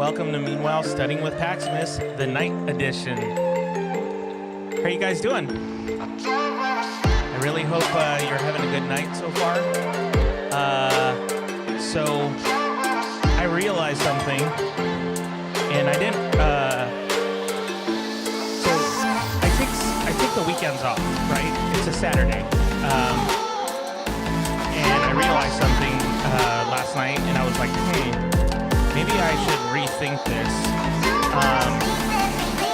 welcome to Meanwhile Studying with Paximus, the night edition. How are you guys doing? I really hope you're having a good night so far. So I realized something, and I didn't. So I take the weekends off, right? It's a Saturday, and I realized something last night, and I was like, maybe I should rethink this.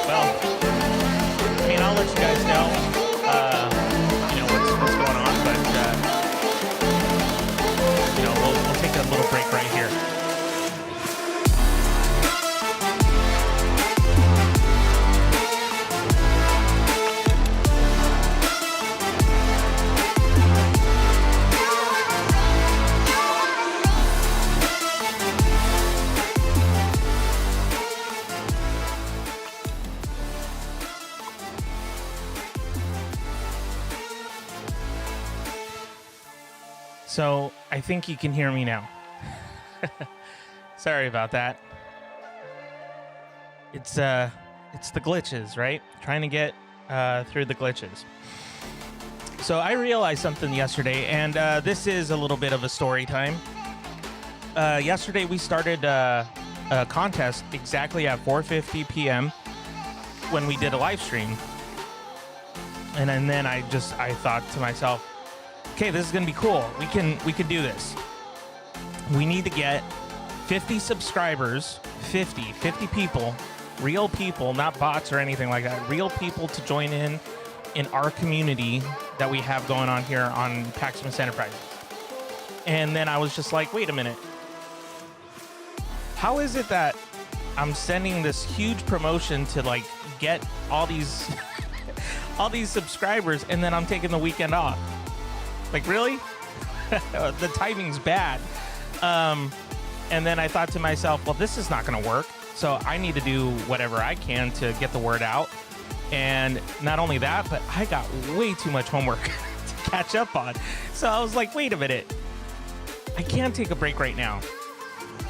Well, I mean, I'll let you guys know, what's going on, but, we'll take a little break right here. So I think you can hear me now. Sorry about that. It's the glitches, right? Trying to get through the glitches. So I realized something yesterday, and this is a little bit of a story time. Yesterday we started a contest exactly at 4:50 p.m. when we did a live stream, and then I thought to myself, okay, this is gonna be cool. We can do this. We need to get 50 subscribers, 50 people, real people, not bots or anything like that, real people to join in our community that we have going on here on Paximus Enterprises. And then I was just like, wait a minute. How is it that I'm sending this huge promotion to like get all these all these subscribers, and then I'm taking the weekend off? Like, really? The timing's bad. And then I thought to myself, well, this is not going to work. So I need to do whatever I can to get the word out. And not only that, but I got way too much homework to catch up on. So I was like, wait a minute. I can't take a break right now.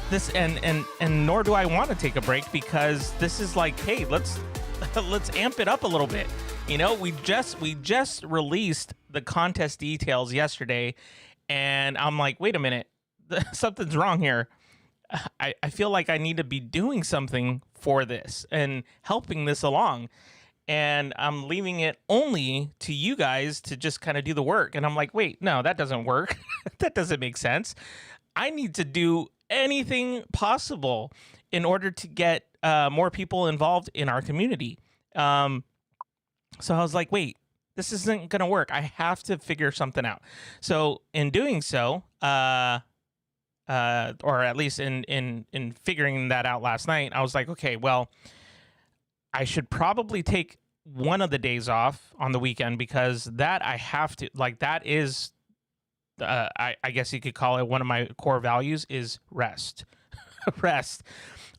This and nor do I want to take a break, because this is like, hey, let's amp it up a little bit. You know, we just released the contest details yesterday, and I'm like, wait a minute, something's wrong here. I feel like I need to be doing something for this and helping this along, and I'm leaving it only to you guys to just kind of do the work. And I'm like, wait, no, that doesn't work. That doesn't make sense. I need to do anything possible in order to get more people involved in our community. So I was like, wait, this isn't going to work. I have to figure something out. So in doing so, or at least in figuring that out last night, I was like, okay, well, I should probably take one of the days off on the weekend, because that I have to, like, that is, I guess you could call it one of my core values is rest. Rest.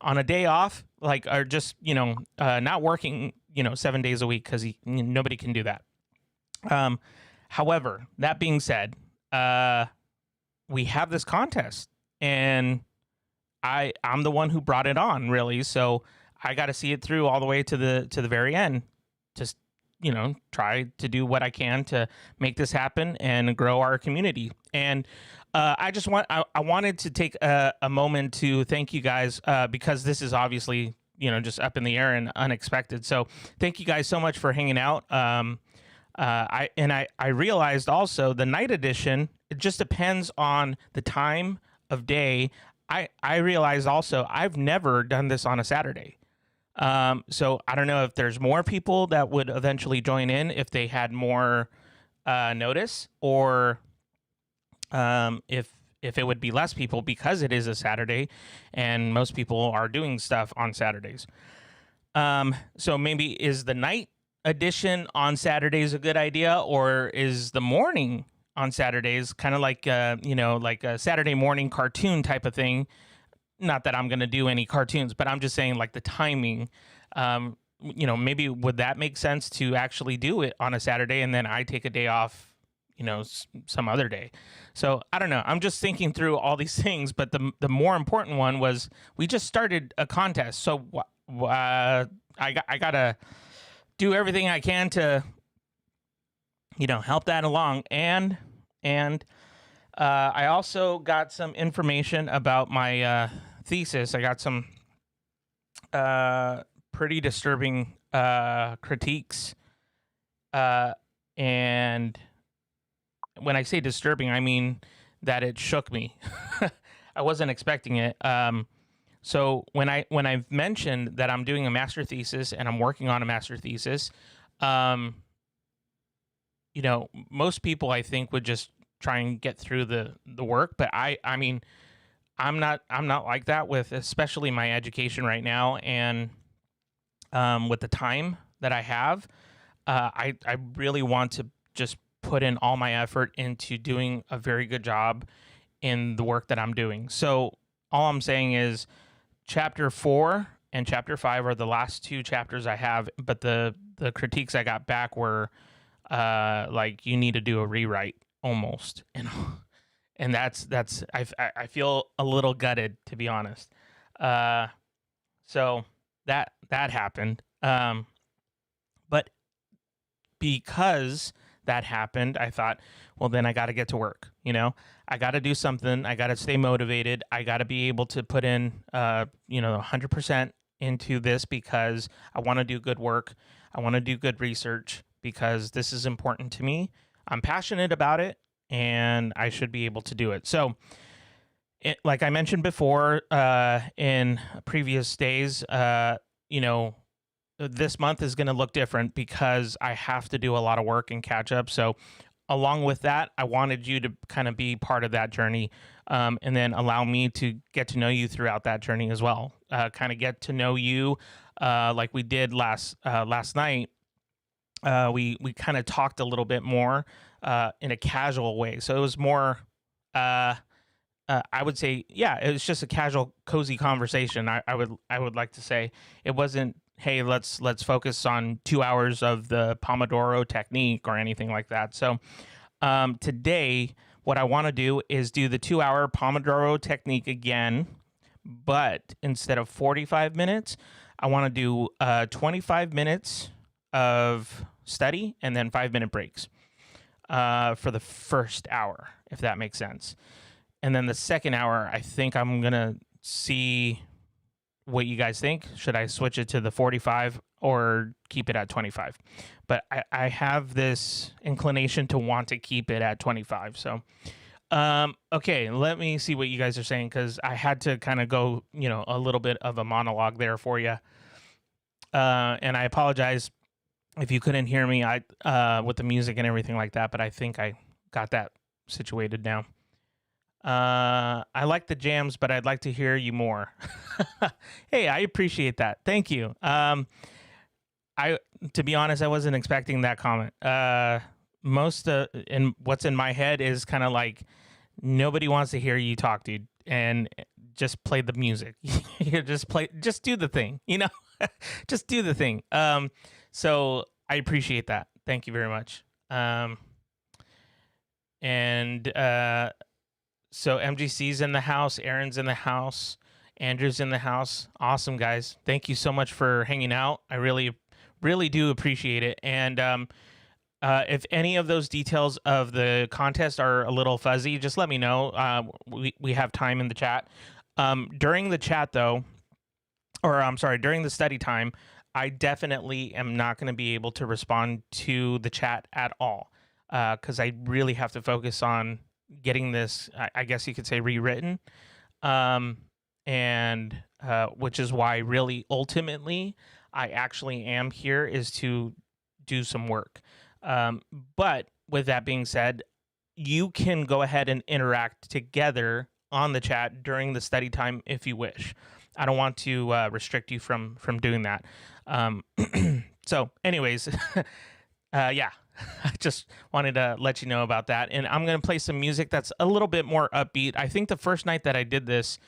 On a day off, like, or just, not working, 7 days a week, because nobody can do that. However, that being said, we have this contest, and I'm the one who brought it on, really. So I got to see it through all the way to the very end. Just, try to do what I can to make this happen and grow our community. And I wanted to take a moment to thank you guys, because this is obviously, just up in the air and unexpected. So thank you guys so much for hanging out. I realized also the night edition, it just depends on the time of day. I realized also I've never done this on a Saturday. So I don't know if there's more people that would eventually join in if they had more notice, or if it would be less people because it is a Saturday and most people are doing stuff on Saturdays. So maybe is the night edition on Saturdays a good idea, or is the morning on Saturdays kind of like, like a Saturday morning cartoon type of thing? Not that I'm going to do any cartoons, but I'm just saying, like, the timing, maybe would that make sense to actually do it on a Saturday, and then I take a day off, some other day. So I don't know. I'm just thinking through all these things, but the more important one was we just started a contest. So I gotta do everything I can to help that along, and I also got some information about my thesis. I got some pretty disturbing critiques, and when I say disturbing, I mean that it shook me. I wasn't expecting it. So when I've mentioned that I'm doing a master thesis and I'm working on a master thesis, most people I think would just try and get through the work, but I mean, I'm not like that with especially my education right now, and with the time that I have, I really want to just put in all my effort into doing a very good job in the work that I'm doing. So all I'm saying is chapter 4 and chapter 5 are the last two chapters I have, but the critiques I got back were like, you need to do a rewrite almost, and that's I feel a little gutted, to be honest. So that happened, but because that happened, I thought, well, then I got to get to work. I got to do something. I got to stay motivated. I got to be able to put in 100% into this, because I want to do good work. I want to do good research, because this is important to me. I'm passionate about it, and I should be able to do it. So, like I mentioned before, in previous days, this month is going to look different because I have to do a lot of work and catch up. So, along with that, I wanted you to kind of be part of that journey, and then allow me to get to know you throughout that journey as well. Kind of get to know you, like we did last night. We kind of talked a little bit more in a casual way. So it was more, I would say, yeah, it was just a casual, cozy conversation. I would like to say it wasn't, hey, let's focus on 2 hours of the Pomodoro technique or anything like that. So today, what I want to do is do the 2-hour Pomodoro technique again, but instead of 45 minutes, I want to do 25 minutes of study and then 5-minute breaks for the first hour, if that makes sense. And then the second hour, I think I'm going to see what you guys think. Should I switch it to the 45 or keep it at 25? But I have this inclination to want to keep it at 25. So, okay, let me see what you guys are saying, because I had to kind of go, a little bit of a monologue there for you. And I apologize if you couldn't hear me with the music and everything like that, but I think I got that situated now. I like the jams, but I'd like to hear you more. Hey, I appreciate that. Thank you. To be honest, I wasn't expecting that comment. Most in what's in my head is kind of like, nobody wants to hear you talk, dude, and just play the music. Just do the thing, just do the thing. So I appreciate that. Thank you very much. So MGC's in the house, Aaron's in the house, Andrew's in the house. Awesome, guys. Thank you so much for hanging out. I really, really do appreciate it. And if any of those details of the contest are a little fuzzy, just let me know. We have time in the chat. During the chat, though, during the study time, I definitely am not going to be able to respond to the chat at all, because I really have to focus on getting this, I guess you could say, rewritten, and which is why really ultimately I actually am here, is to do some work. But with that being said, you can go ahead and interact together on the chat during the study time if you wish. I don't want to restrict you from doing that. So anyways, yeah. I just wanted to let you know about that. And I'm going to play some music that's a little bit more upbeat. I think the first night that I did this,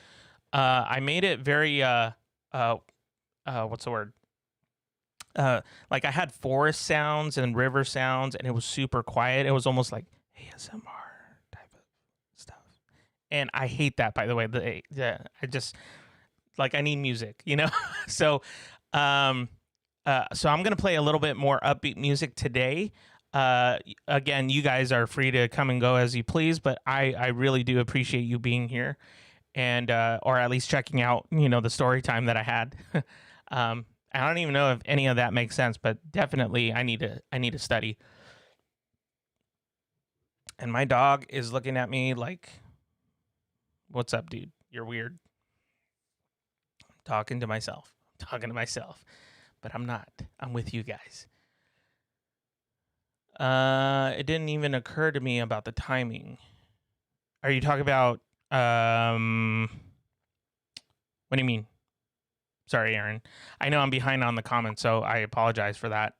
I made it very, what's the word? Like I had forest sounds and river sounds, and it was super quiet. It was almost like ASMR type of stuff. And I hate that, by the way. I just like I need music, you know. So, so I'm gonna play a little bit more upbeat music today. Again, you guys are free to come and go as you please, but I really do appreciate you being here and or at least checking out, you know, the story time that I had. I don't even know if any of that makes sense, but definitely I need to study. And my dog is looking at me like, "What's up, dude? You're weird." I'm talking to myself. But I'm not. I'm with you guys. It didn't even occur to me about the timing. Are you talking about what do you mean? Sorry, Aaron. I know I'm behind on the comments, so I apologize for that.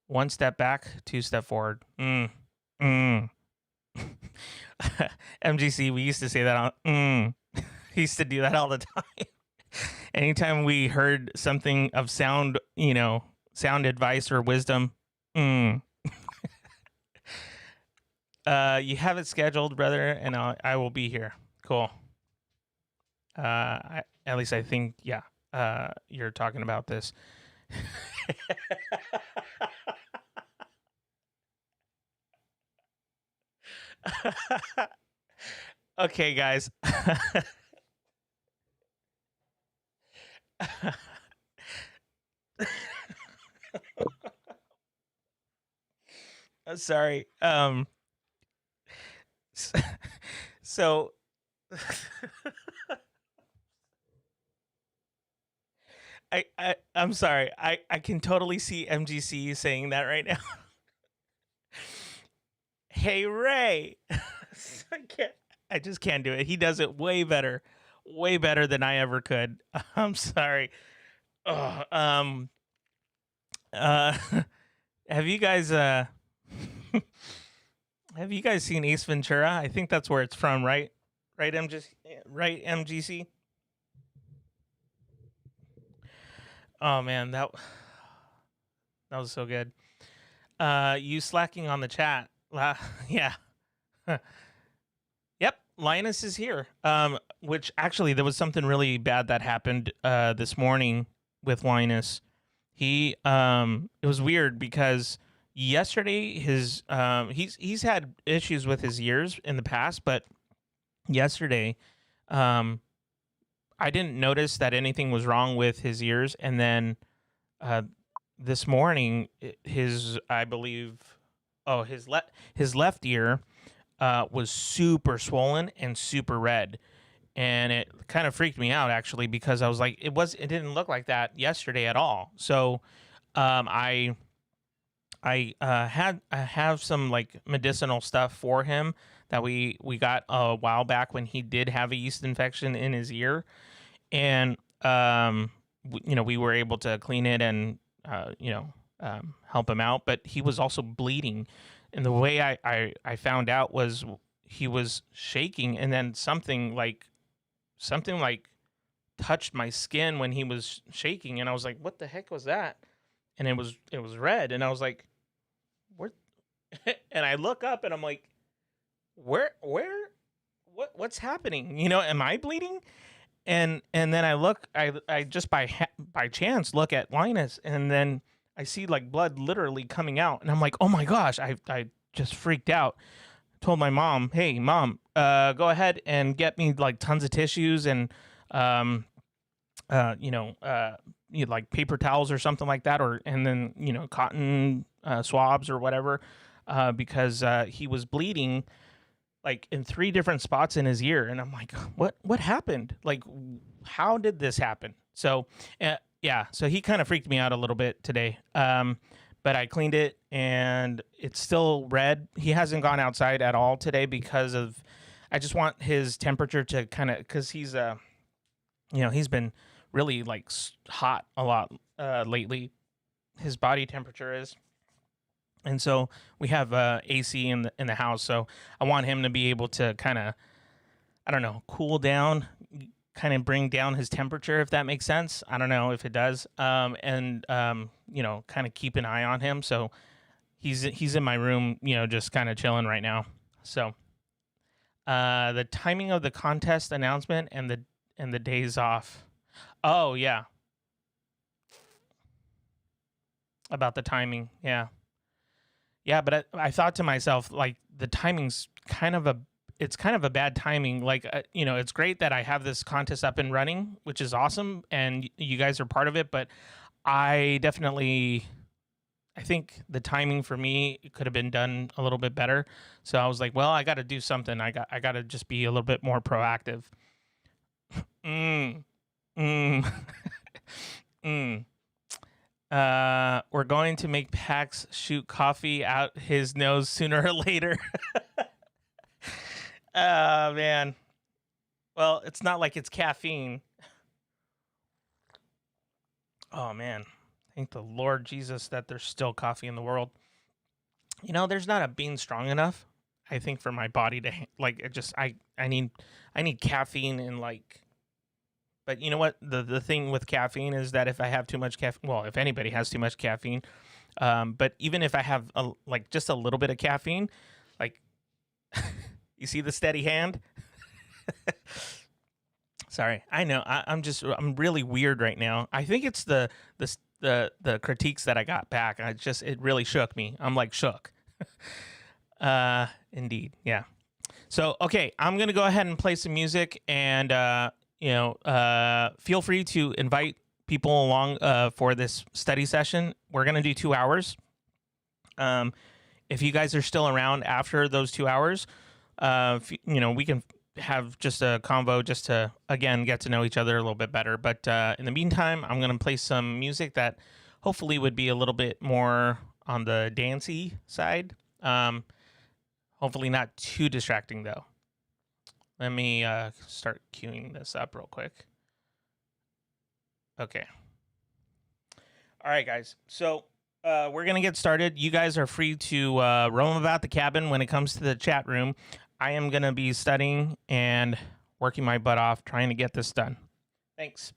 One step back, two step forward. MGC, we used to say that on we used to do that all the time. Anytime we heard something of sound, you know, sound advice or wisdom, You have it scheduled, brother, and I will be here. Cool. At least I think, yeah. You're talking about this. Okay, guys. Sorry. So I'm sorry. I can totally see MGC saying that right now. Hey, Ray. I just can't do it. He does it way better than I ever could. I'm sorry. Oh, have you guys have you guys seen Ace Ventura? I think that's where it's from, right? Right, MGC. Oh man, that was so good. You slacking on the chat? Yeah. Yep, Linus is here. Which actually there was something really bad that happened this morning with Linus. It was weird because yesterday he's had issues with his ears in the past, but yesterday I didn't notice that anything was wrong with his ears, and then this morning I believe his left ear was super swollen and super red, and it kind of freaked me out actually because I was like it didn't look like that yesterday at all. So I have some like medicinal stuff for him that we got a while back when he did have a yeast infection in his ear, and we were able to clean it and help him out, but he was also bleeding, and the way I found out was he was shaking, and then something like touched my skin when he was shaking, and I was like, what the heck was that? And it was red, and I was like, where? And I look up and I'm like, what's happening? Am I bleeding? And then I just by chance look at Linus, and then I see like blood literally coming out, and I'm like, oh my gosh, I just freaked out. Told my mom, hey mom, go ahead and get me like tons of tissues and like paper towels or something like that, and then cotton swabs or whatever, because he was bleeding like in 3 different spots in his ear, and I'm like, what happened? Like, how did this happen? So yeah, so he kind of freaked me out a little bit today. But I cleaned it and it's still red. He hasn't gone outside at all today because I just want his temperature to kind of, because he's he's been really like hot a lot lately. His body temperature is. And so we have AC in the house, so I want him to be able to kind of, I don't know, cool down, kind of bring down his temperature, if that makes sense. I don't know if it does, and kind of keep an eye on him. So he's in my room, just kind of chilling right now. So the timing of the contest announcement and the days off. Oh yeah, about the timing. Yeah, yeah. But I thought to myself, like, the timing's kind of a it's kind of a bad timing. Like, it's great that I have this contest up and running, which is awesome, and you guys are part of it. But I think the timing for me could have been done a little bit better. So I was like, well, I got to do something. I got to just be a little bit more proactive. mm, mm, mm. We're going to make Pax shoot coffee out his nose sooner or later. Man. Well, it's not like it's caffeine. Oh, man. Thank the Lord Jesus that there's still coffee in the world. There's not a bean strong enough, I think, for my body to I need caffeine and like. But you know what? The thing with caffeine is that if I have too much caffeine, well, if anybody has too much caffeine, but even if I have just a little bit of caffeine, like, you see the steady hand? Sorry, I know I'm really weird right now. I think it's the critiques that I got back. It really shook me. I'm like shook. Indeed, yeah. So okay, I'm gonna go ahead and play some music, and feel free to invite people along for this study session. We're gonna do 2 hours. If you guys are still around after those 2 hours, we can have just a convo just to, again, get to know each other a little bit better. But in the meantime, I'm going to play some music that hopefully would be a little bit more on the dancey side. Hopefully not too distracting, though. Let me start queuing this up real quick. Okay. All right, guys. So we're going to get started. You guys are free to roam about the cabin when it comes to the chat room. I am going to be studying and working my butt off trying to get this done. Thanks.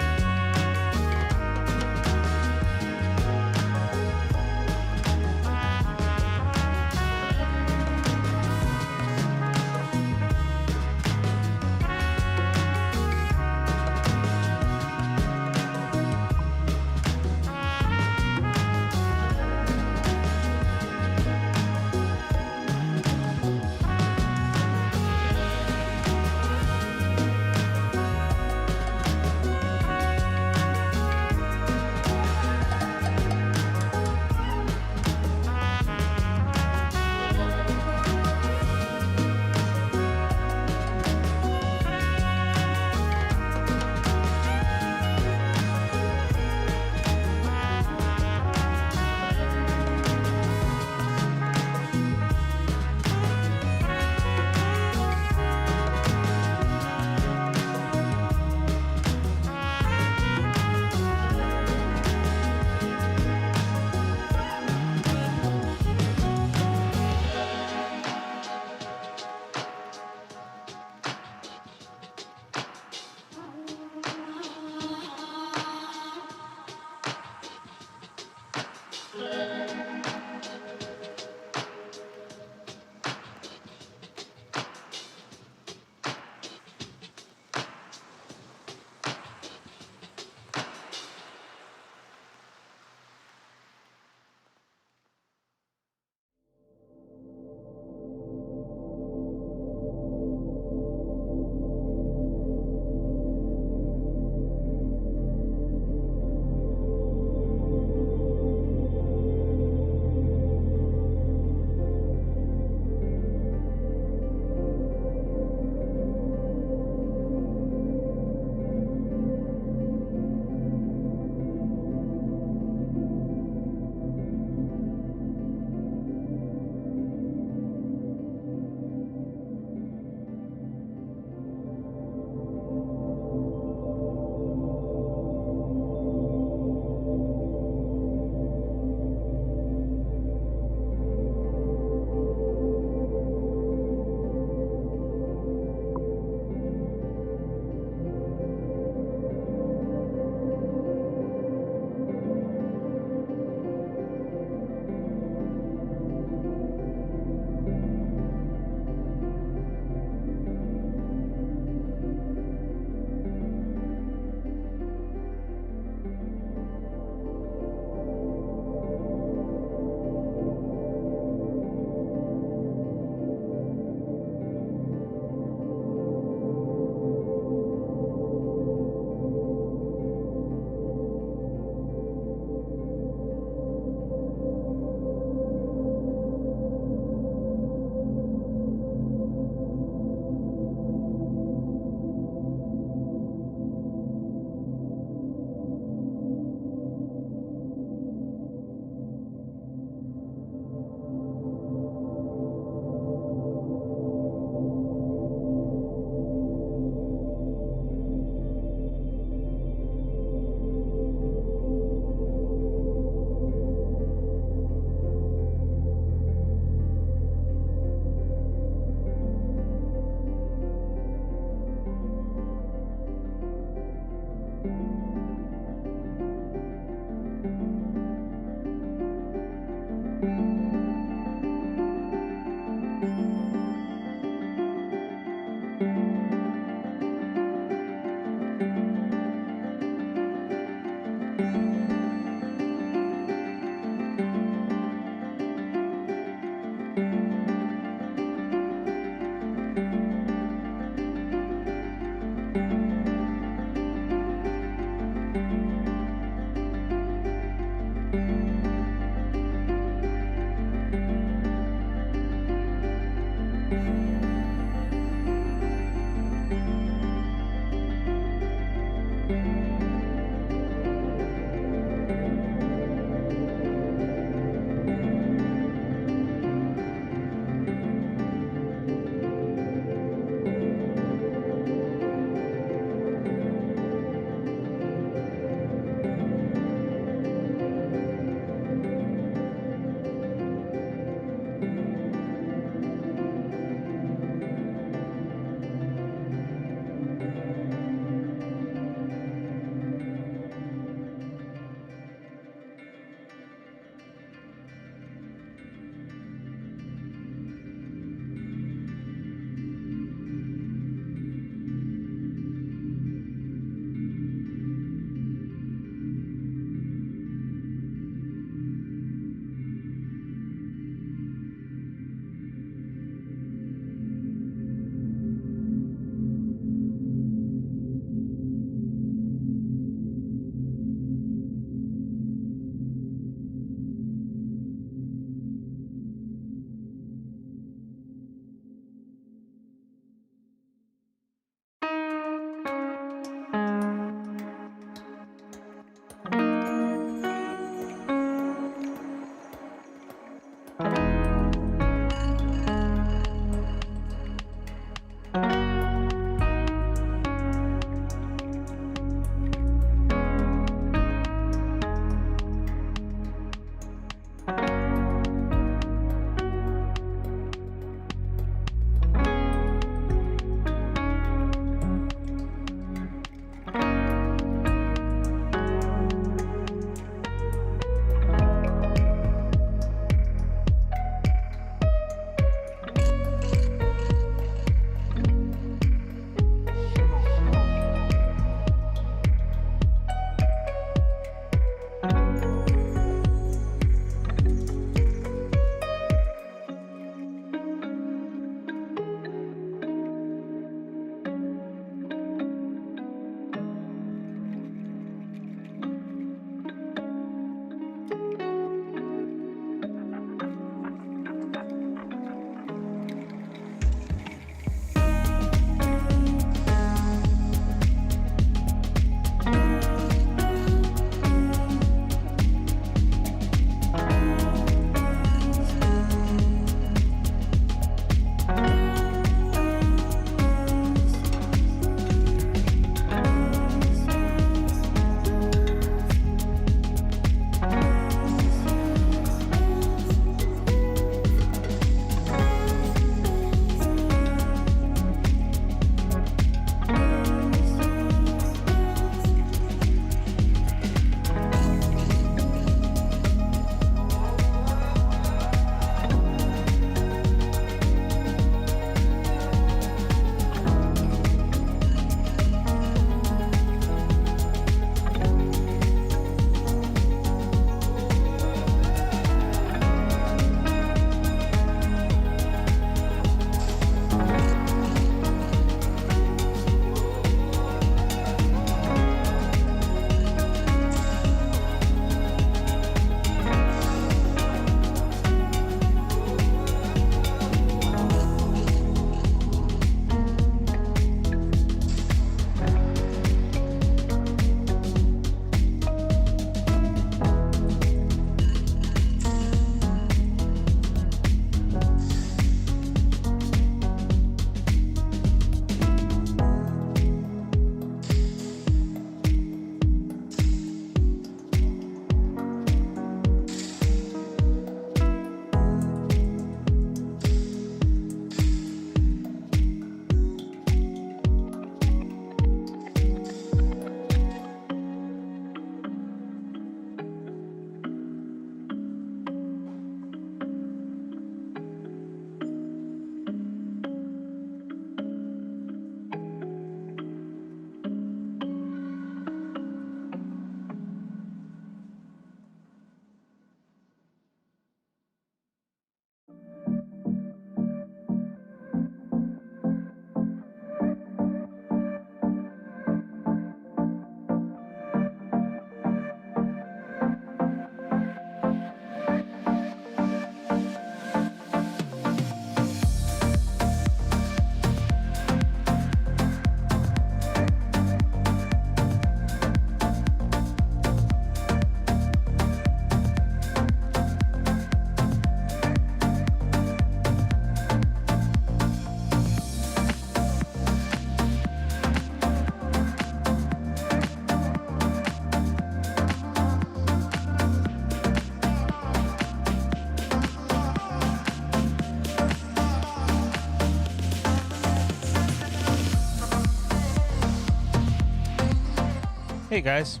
Hey guys,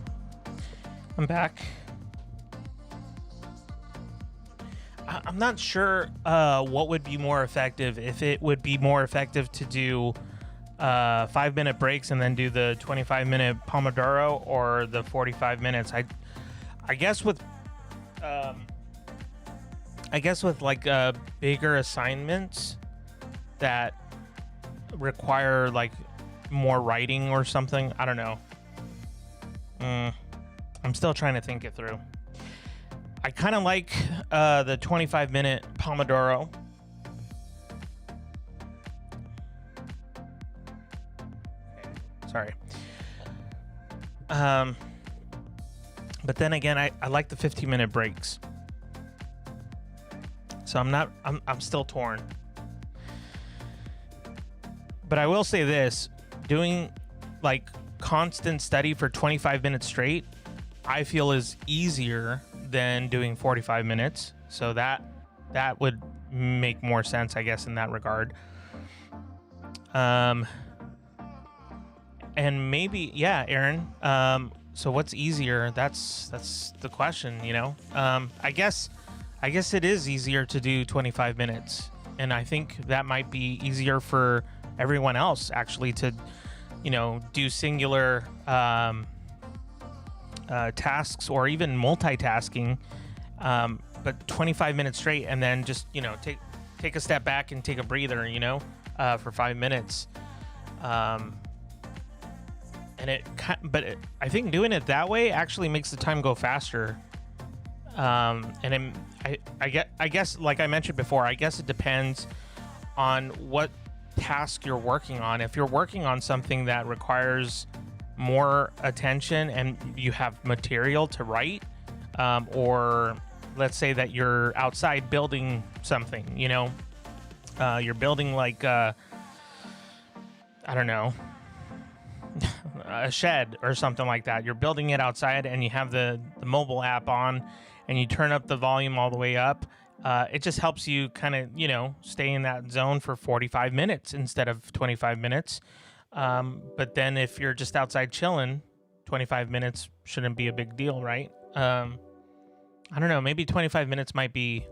I'm back. I'm not sure what would be more effective, if it would be more effective to do 5-minute breaks and then do the 25-minute Pomodoro, or the 45 minutes. I guess with like bigger assignments that require like more writing or something. I don't know. I'm still trying to think it through. I kind of like the 25-minute Pomodoro. Sorry. But then again, I like the 15-minute breaks. So I'm still torn. But I will say this, doing like constant study for 25 minutes straight, I feel is easier than doing 45 minutes. So that would make more sense, I guess, in that regard. And maybe, yeah, Aaron. So what's easier? That's the question, you know? I guess it is easier to do 25 minutes. And I think that might be easier for everyone else, actually, to, you know, do singular tasks or even multitasking, but 25 minutes straight, and then just, you know, take a step back and take a breather, you know, for 5 minutes. I think doing it that way actually makes the time go faster. I guess, like I mentioned before, I guess it depends on what task you're working on. If you're working on something that requires more attention and you have material to write, or let's say that you're outside building something, you know, you're building like I don't know, a shed or something like that. You're building it outside and you have the mobile app on and you turn up the volume all the way up. It just helps you kind of, you know, stay in that zone for 45 minutes instead of 25 minutes. But then if you're just outside chilling, 25 minutes shouldn't be a big deal, right? I don't know. Maybe 25 minutes might be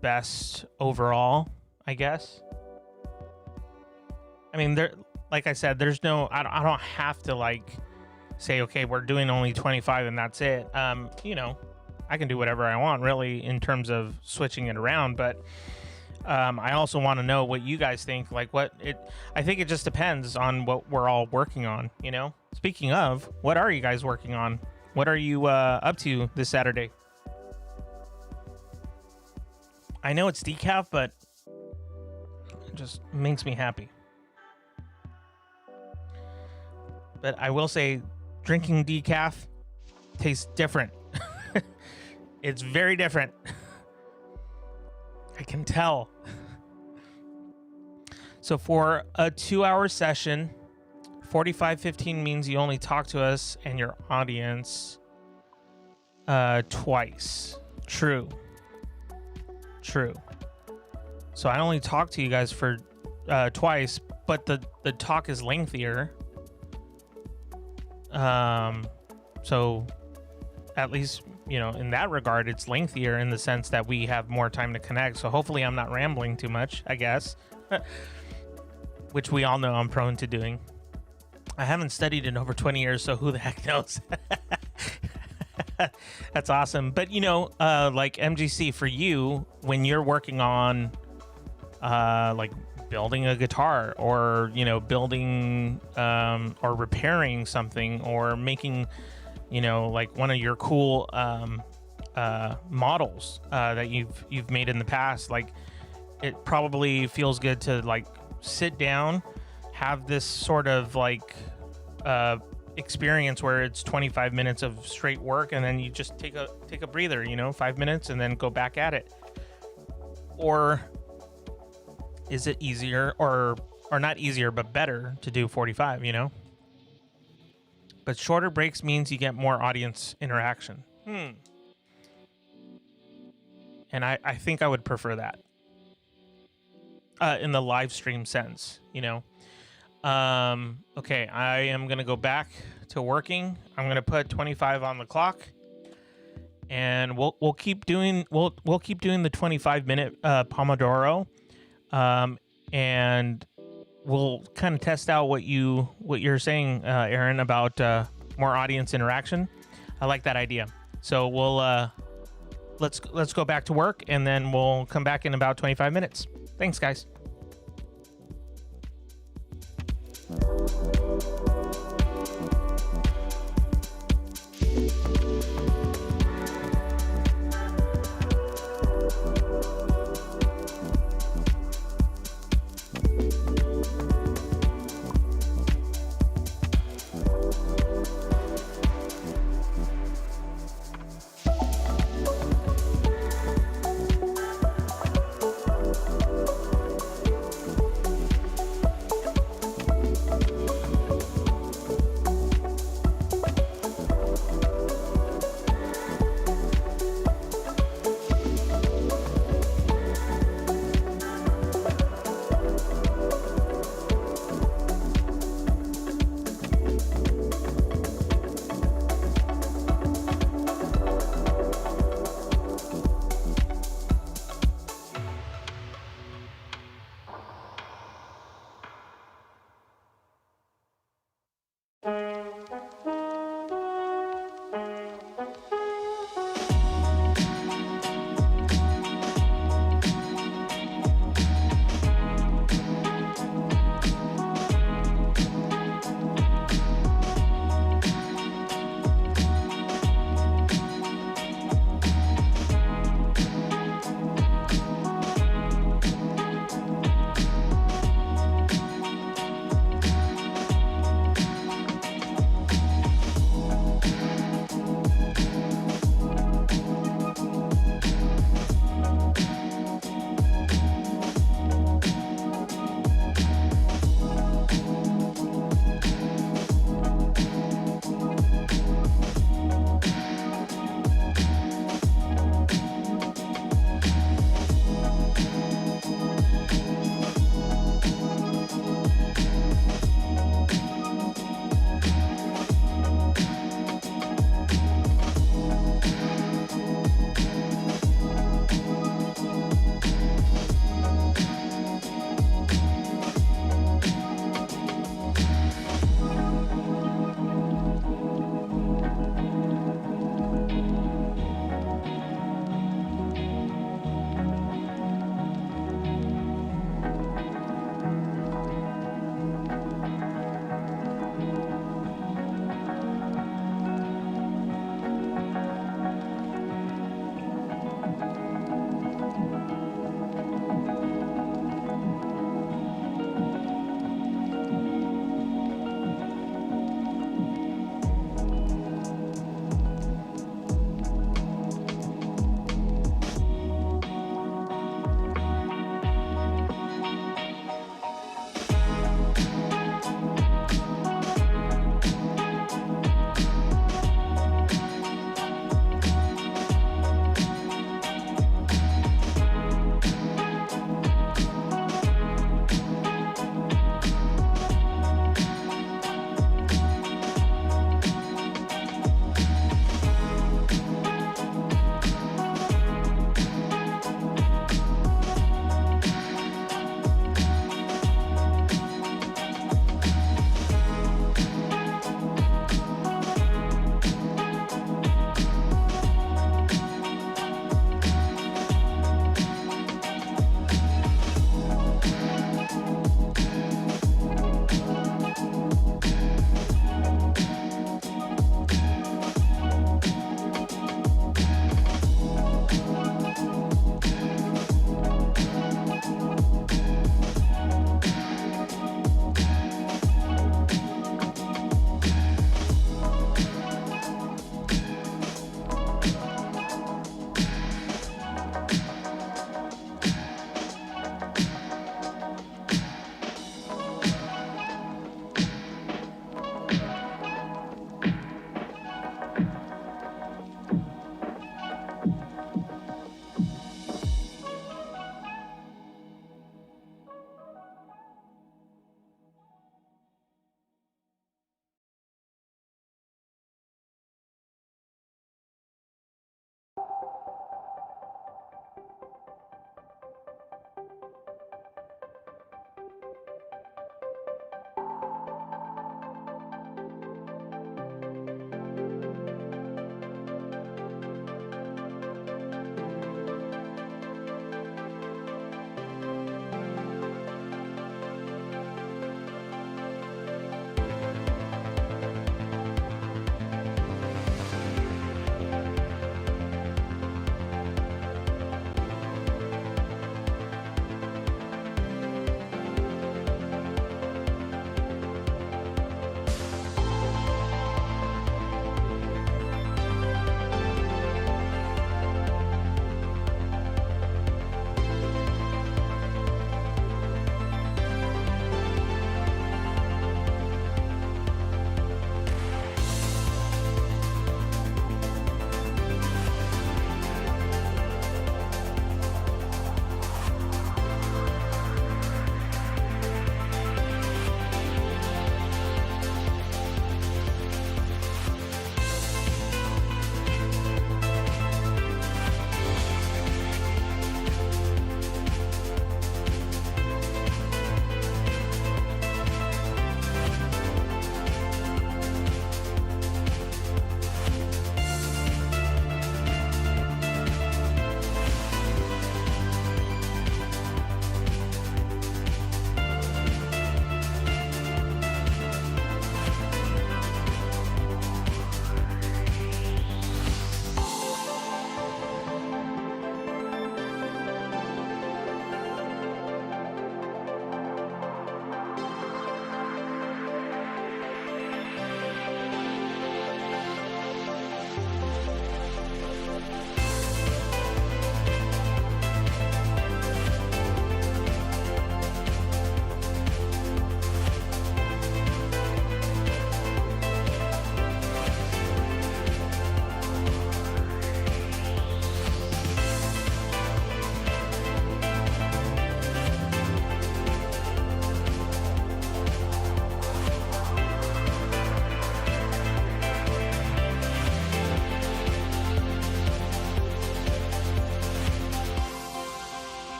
best overall, I guess. I mean, like I said, there's no, I don't have to like say, okay, we're doing only 25 and that's it. You know, I can do whatever I want really in terms of switching it around, but I also want to know what you guys think. Like I think it just depends on what we're all working on, you know? Speaking of, what are you guys working on? What are you up to this Saturday? I know it's decaf, but it just makes me happy. But I will say, drinking decaf tastes different. It's very different. I can tell. So for a 2-hour session, 45-15 means you only talk to us and your audience twice. True. So I only talk to you guys for twice, but the talk is lengthier. So at least, you know, in that regard, it's lengthier in the sense that we have more time to connect. So hopefully I'm not rambling too much, I guess, which we all know I'm prone to doing. I haven't studied in over 20 years, so who the heck knows? That's awesome. But, you know, like MGC, for you, when you're working on like building a guitar, or, you know, building or repairing something, or making, you know, like one of your cool models that you've made in the past, like it probably feels good to like sit down, have this sort of like experience where it's 25 minutes of straight work, and then you just take a breather, you know, 5 minutes, and then go back at it. Or is it easier, or not easier, but better to do 45, you know? But shorter breaks means you get more audience interaction. And I think I would prefer that in the live stream sense, you know? Okay, I am gonna go back to working. I'm gonna put 25 on the clock, and we'll keep doing the 25-minute Pomodoro, and we'll kind of test out what you're saying, Aaron, about more audience interaction. I like that idea. So we'll let's go back to work, and then we'll come back in about 25 minutes. Thanks, guys.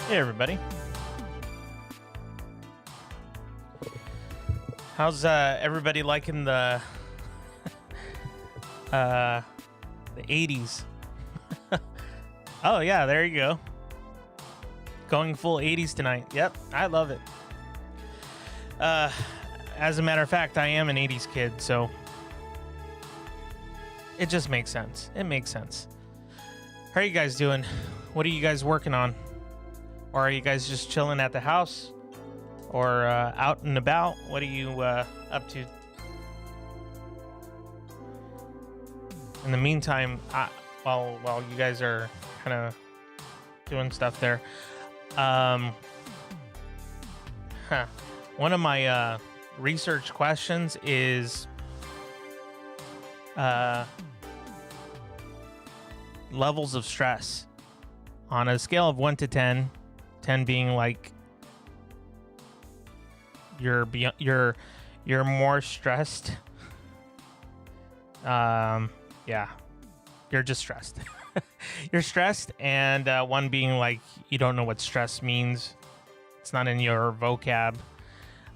Hey, everybody. How's everybody liking the 80s? Oh, yeah, there you go. Going full 80s tonight. Yep, I love it. As a matter of fact, I am an 80s kid, so it just makes sense. It makes sense. How are you guys doing? What are you guys working on? Or are you guys just chilling at the house? Or out and about? What are you up to? In the meantime, while you guys are kind of doing stuff there, one of my research questions is levels of stress on a scale of 1 to 10, 10 being like you're more stressed. Yeah, you're just stressed. You're stressed, and 1 being like you don't know what stress means. It's not in your vocab.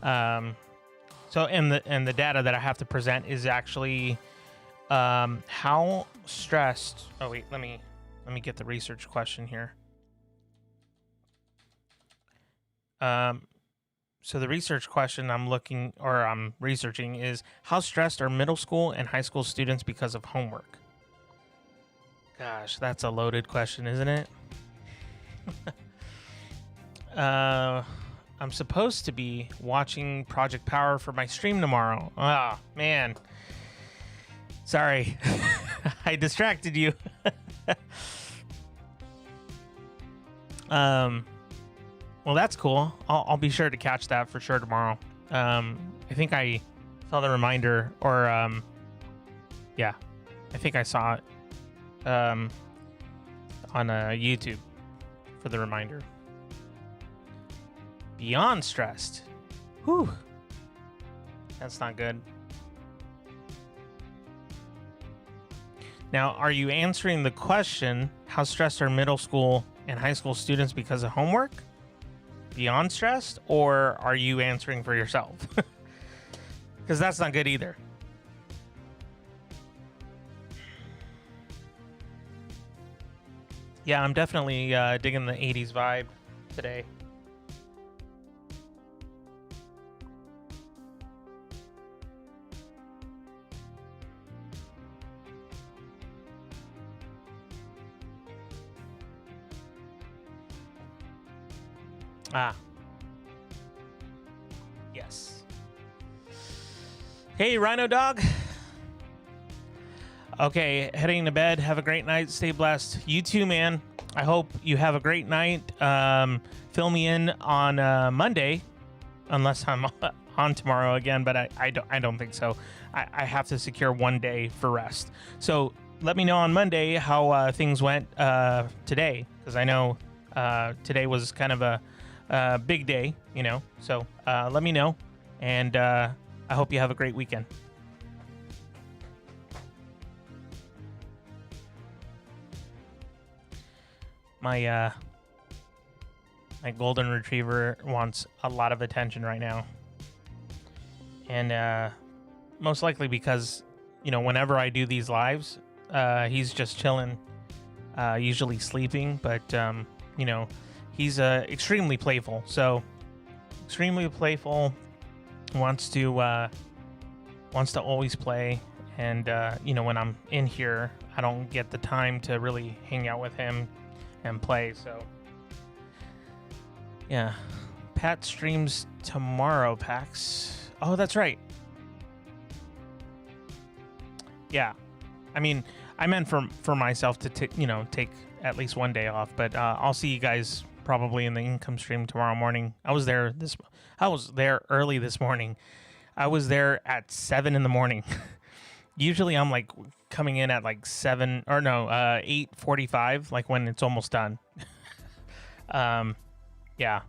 So and the data that I have to present is actually how stressed. Oh wait, let me get the research question here. So the research question I'm researching is how stressed are middle school and high school students because of homework? Gosh, that's a loaded question, isn't it? I'm supposed to be watching Project Power for my stream tomorrow. Ah, man. Sorry. I distracted you. Well, that's cool. I'll be sure to catch that for sure tomorrow. I think I saw the reminder, or yeah, I think I saw it on YouTube for the reminder. Beyond stressed. Whew. That's not good. Now, are you answering the question, how stressed are middle school and high school students because of homework? Beyond stressed, or are you answering for yourself? Because that's not good either. Yeah, I'm definitely digging the 80s vibe today. Ah. Yes. Hey, Rhino Dog. Okay, heading to bed. Have a great night. Stay blessed. You too, man. I hope you have a great night. Fill me in on Monday, unless I'm on tomorrow again, but I don't think so. I have to secure 1 day for rest. So let me know on Monday how things went today, because I know today was kind of a big day, you know, so let me know, and I hope you have a great weekend. My golden retriever wants a lot of attention right now, and most likely because, you know, whenever I do these lives, he's just chilling, usually sleeping, but you know, he's extremely playful. So extremely playful, wants to always play, and you know, when I'm in here, I don't get the time to really hang out with him and play. So yeah, Pat streams tomorrow. Pax. Oh, that's right. Yeah, I mean, I meant for myself to take at least 1 day off, but I'll see you guys probably in the income stream tomorrow morning. I was there early this morning. I was there at 7 in the morning. Usually I'm like coming in at like 8:45, like when it's almost done. Yeah.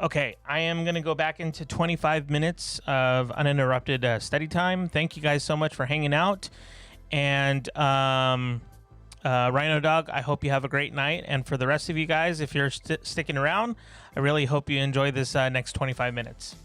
Okay, I am going to go back into 25 minutes of uninterrupted study time. Thank you guys so much for hanging out. And Rhino Dog, I hope you have a great night. And for the rest of you guys, if you're sticking around, I really hope you enjoy this next 25 minutes.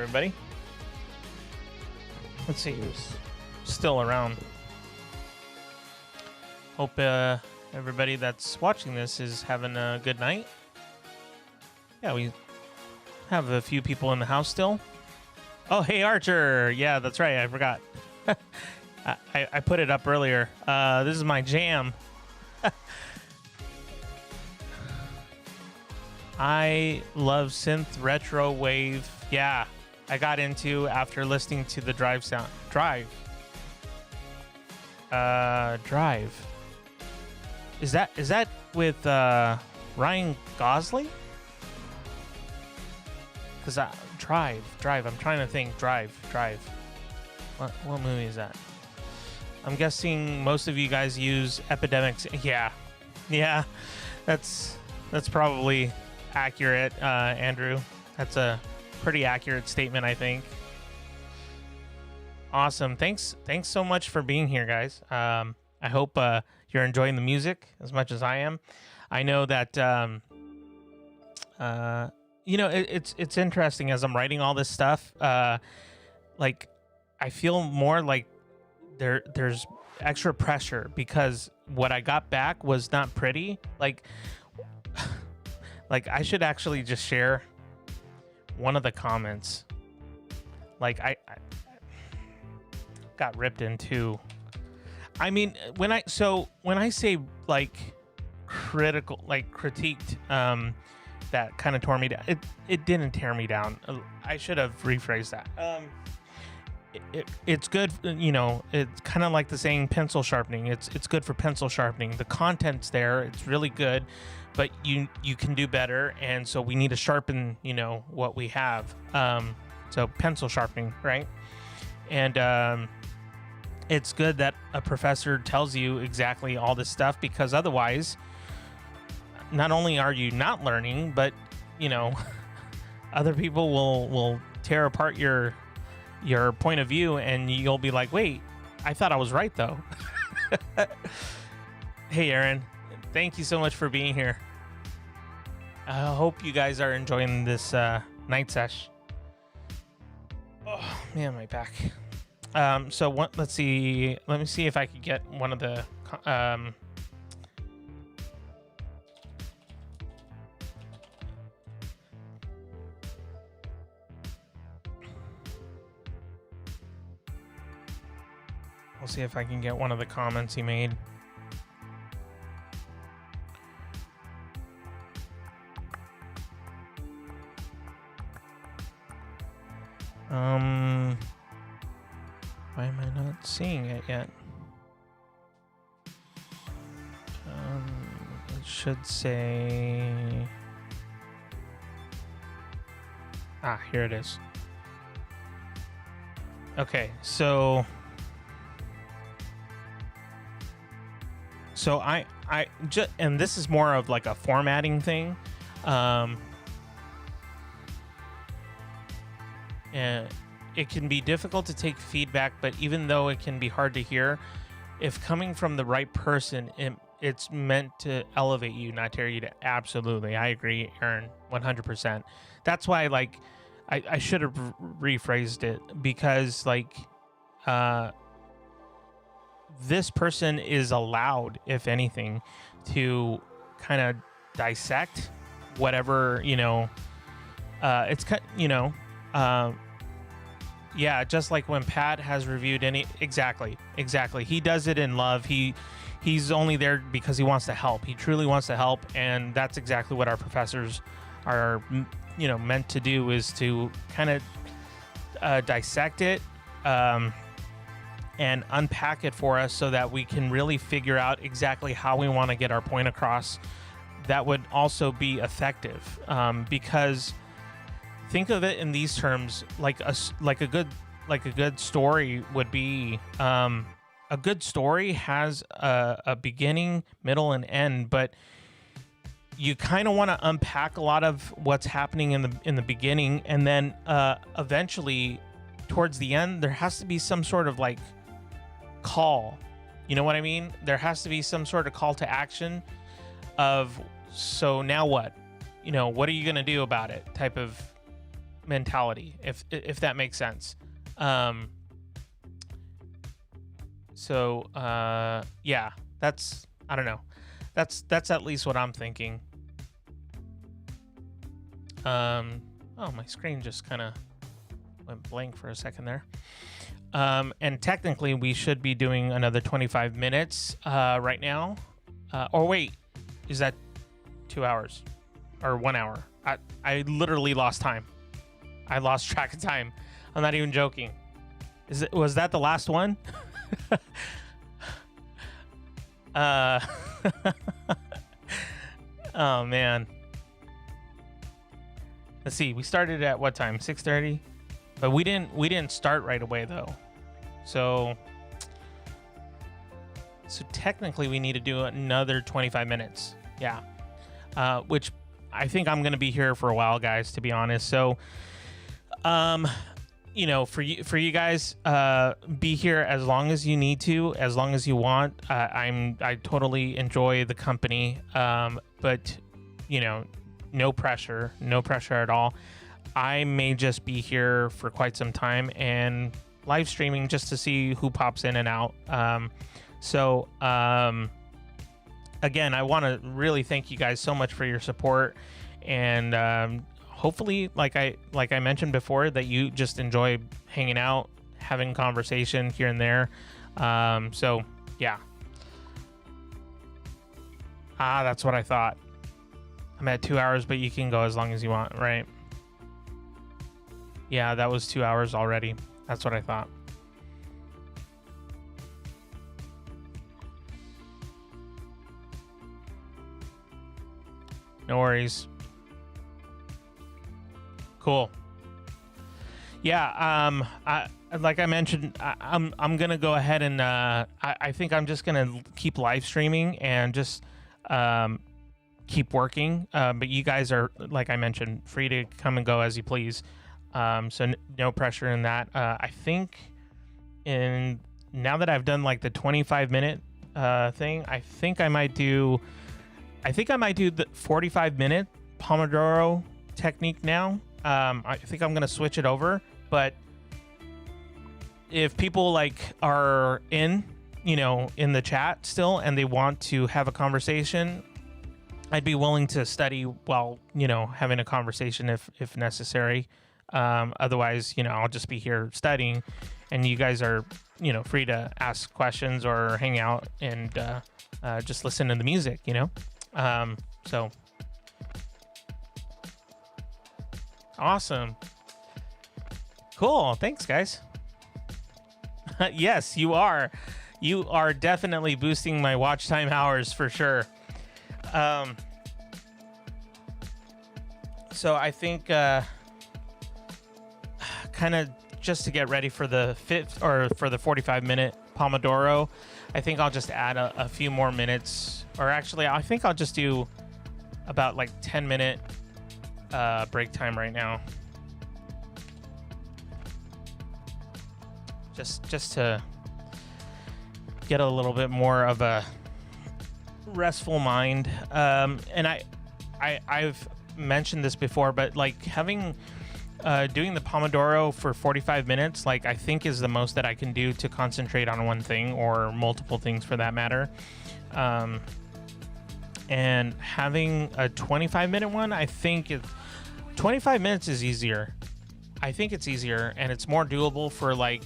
everybody. Let's see who's still around. Hope everybody that's watching this is having a good night. Yeah, we have a few people in the house still. Oh, hey, Archer. Yeah, that's right. I forgot. I put it up earlier. This is my jam. I love synth retro wave. Yeah, I got into after listening to the Drive sound. Drive. Is that with Ryan Gosling? Cause Drive. I'm trying to think. Drive. What movie is that? I'm guessing most of you guys use Epidemics. Yeah. That's probably accurate, Andrew. That's a pretty accurate statement, I think. Awesome. Thanks so much for being here, guys. I hope you're enjoying the music as much as I am. I know that it's interesting as I'm writing all this stuff. Like I feel more like there's extra pressure because what I got back was not pretty. Like I should actually just share one of the comments. Like I got ripped into. I mean, when I say like critical, like critiqued, that kind of tore me down. It didn't tear me down. I should have rephrased that. It's good, it's kind of like the saying pencil sharpening. It's good for pencil sharpening. The content's there. It's really good, but you can do better. And so we need to sharpen, what we have. So pencil sharpening, right? And it's good that a professor tells you exactly all this stuff, because otherwise, not only are you not learning, but, other people will tear apart your point of view, and you'll be like, wait, I thought I was right though. Hey, Aaron, thank you so much for being here. I hope you guys are enjoying this night sesh. Oh man, my back. Let's see. Let me see if I could get one of the We'll see if I can get one of the comments he made. Why am I not seeing it yet? It should say... here it is. Okay, so I just, and this is more of like a formatting thing. And it can be difficult to take feedback, but even though it can be hard to hear, if coming from the right person, it's meant to elevate you, not tear you down. Absolutely. I agree, Aaron, 100%. That's why, like, I should have rephrased it, because, like, this person is allowed, if anything, to kind of dissect whatever, it's yeah, just like when Pat has reviewed exactly. He does it in love. He's only there because he wants to help. He truly wants to help, and that's exactly what our professors are, meant to do, is to kind of dissect it and unpack it for us so that we can really figure out exactly how we want to get our point across. That would also be effective, because think of it in these terms, like a good story would be. A good story has a beginning, middle, and end, but you kind of want to unpack a lot of what's happening in the beginning, and then eventually, towards the end, there has to be some sort of like call. You know what I mean? There has to be some sort of call to action of, so now what? What are you gonna do about it? Type of mentality, if that makes sense. Yeah, that's, I don't know. That's at least what I'm thinking. Oh, my screen just kind of went blank for a second there. And technically we should be doing another 25 minutes right now. Or wait, is that 2 hours or 1 hour? I literally lost time. I lost track of time. I'm not even joking. Was that the last one? Oh man. Let's see. We started at what time? 6:30. But we didn't start right away though. So technically we need to do another 25 minutes. Yeah. Which I think I'm going to be here for a while, guys, to be honest. So you know, for you guys, be here as long as you need to, as long as you want. I totally enjoy the company. But you know, no pressure at all. I may just be here for quite some time and live streaming just to see who pops in and out. Again, I want to really thank you guys so much for your support, and hopefully, like I mentioned before, that you just enjoy hanging out, having conversation here and there. So yeah. That's what I thought. I'm at 2 hours, but you can go as long as you want, right? Yeah, that was 2 hours already. That's what I thought. No worries. Cool. Yeah, like I mentioned, I'm gonna go ahead and I think I'm just gonna keep live streaming and just keep working. But you guys are, like I mentioned, free to come and go as you please. So no pressure in that. I think now that I've done like the 25-minute thing, I think I might do the 45-minute Pomodoro technique now. I think I'm gonna switch it over, but if people like are in the chat still and they want to have a conversation, I'd be willing to study while having a conversation if necessary. Otherwise, I'll just be here studying, and you guys are free to ask questions or hang out and just listen to the music. So awesome. Cool. Thanks, guys. Yes, you are. You are definitely boosting my watch time hours for sure. So I think kind of just to get ready for the 45-minute Pomodoro, I think I'll just add a few more minutes, or actually I think I'll just do about like 10-minute break time right now, just to get a little bit more of a restful mind. And I've mentioned this before, but like having doing the Pomodoro for 45 minutes, like I think is the most that I can do to concentrate on one thing, or multiple things for that matter. And having a 25-minute one, I think 25 minutes is easier. I think it's easier, and it's more doable for like,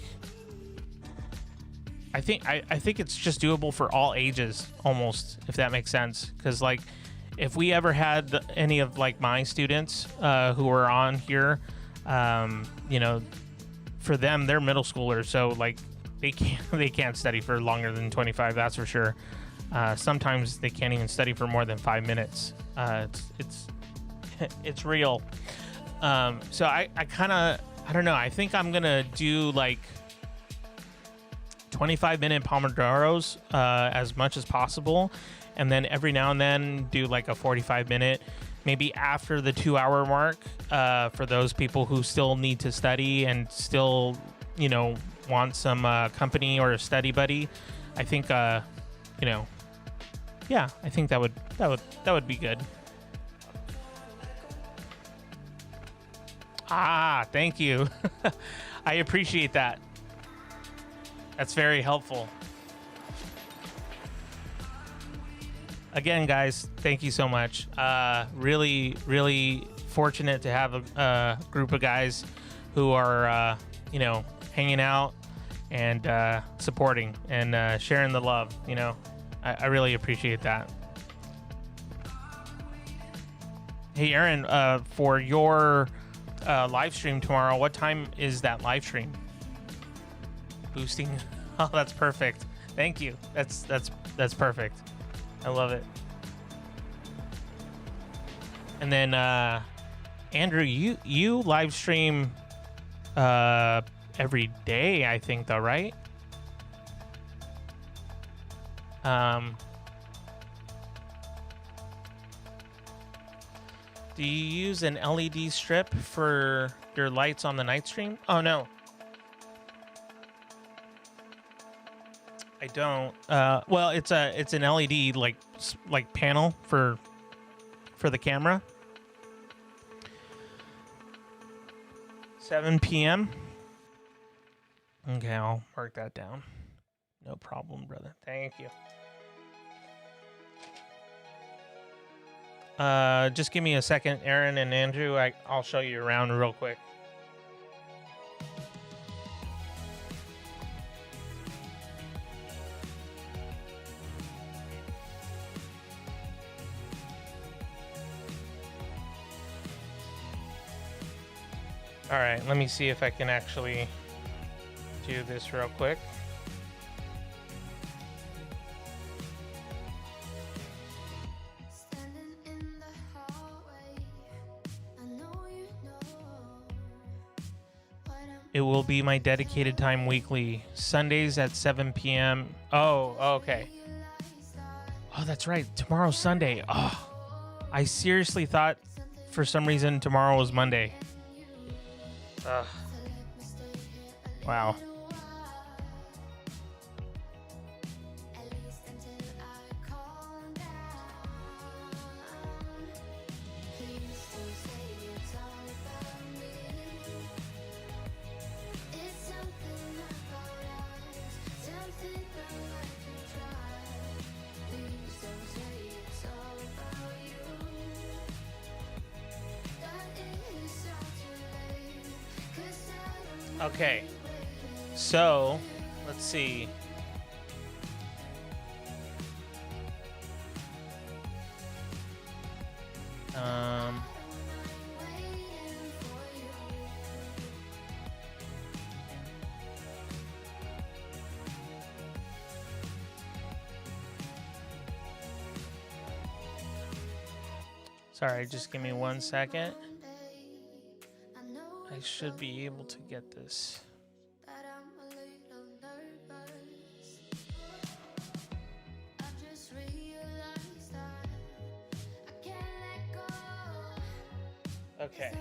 I think it's just doable for all ages almost, if that makes sense. Because like, if we ever had any of like my students who were on here, for them, they're middle schoolers, so like they can't study for longer than 25. That's for sure. Sometimes they can't even study for more than 5 minutes. It's real. So I don't know. I think I'm gonna do like 25-minute Pomodoros as much as possible, and then every now and then do like a 45-minute, maybe after the 2-hour mark, for those people who still need to study and still want some company or a study buddy. I think yeah, I think that would be good. Ah, thank you. I appreciate that. That's very helpful. Again, guys, thank you so much. Really, really fortunate to have a group of guys who are, hanging out and supporting and sharing the love. I really appreciate that. Hey, Aaron, for your live stream tomorrow, what time is that live stream? Boosting. Oh, that's perfect. Thank you. That's perfect. I love it. And then Andrew, you live stream every day, I think, though, right? Do you use an LED strip for your lights on the night stream? Oh no, I don't. Well, it's an LED like panel for the camera. 7 p.m. Okay, I'll mark that down. No problem, brother. Thank you. Just give me a second, Aaron and Andrew. I'll show you around real quick. All right, let me see if I can actually do this real quick. It will be my dedicated time weekly, Sundays at 7 p.m. Oh, okay. Oh, that's right. Tomorrow's Sunday. Oh, I seriously thought for some reason tomorrow was Monday. Wow. Okay, so let's see. Sorry, just give me 1 second. I should be able to get this. Okay.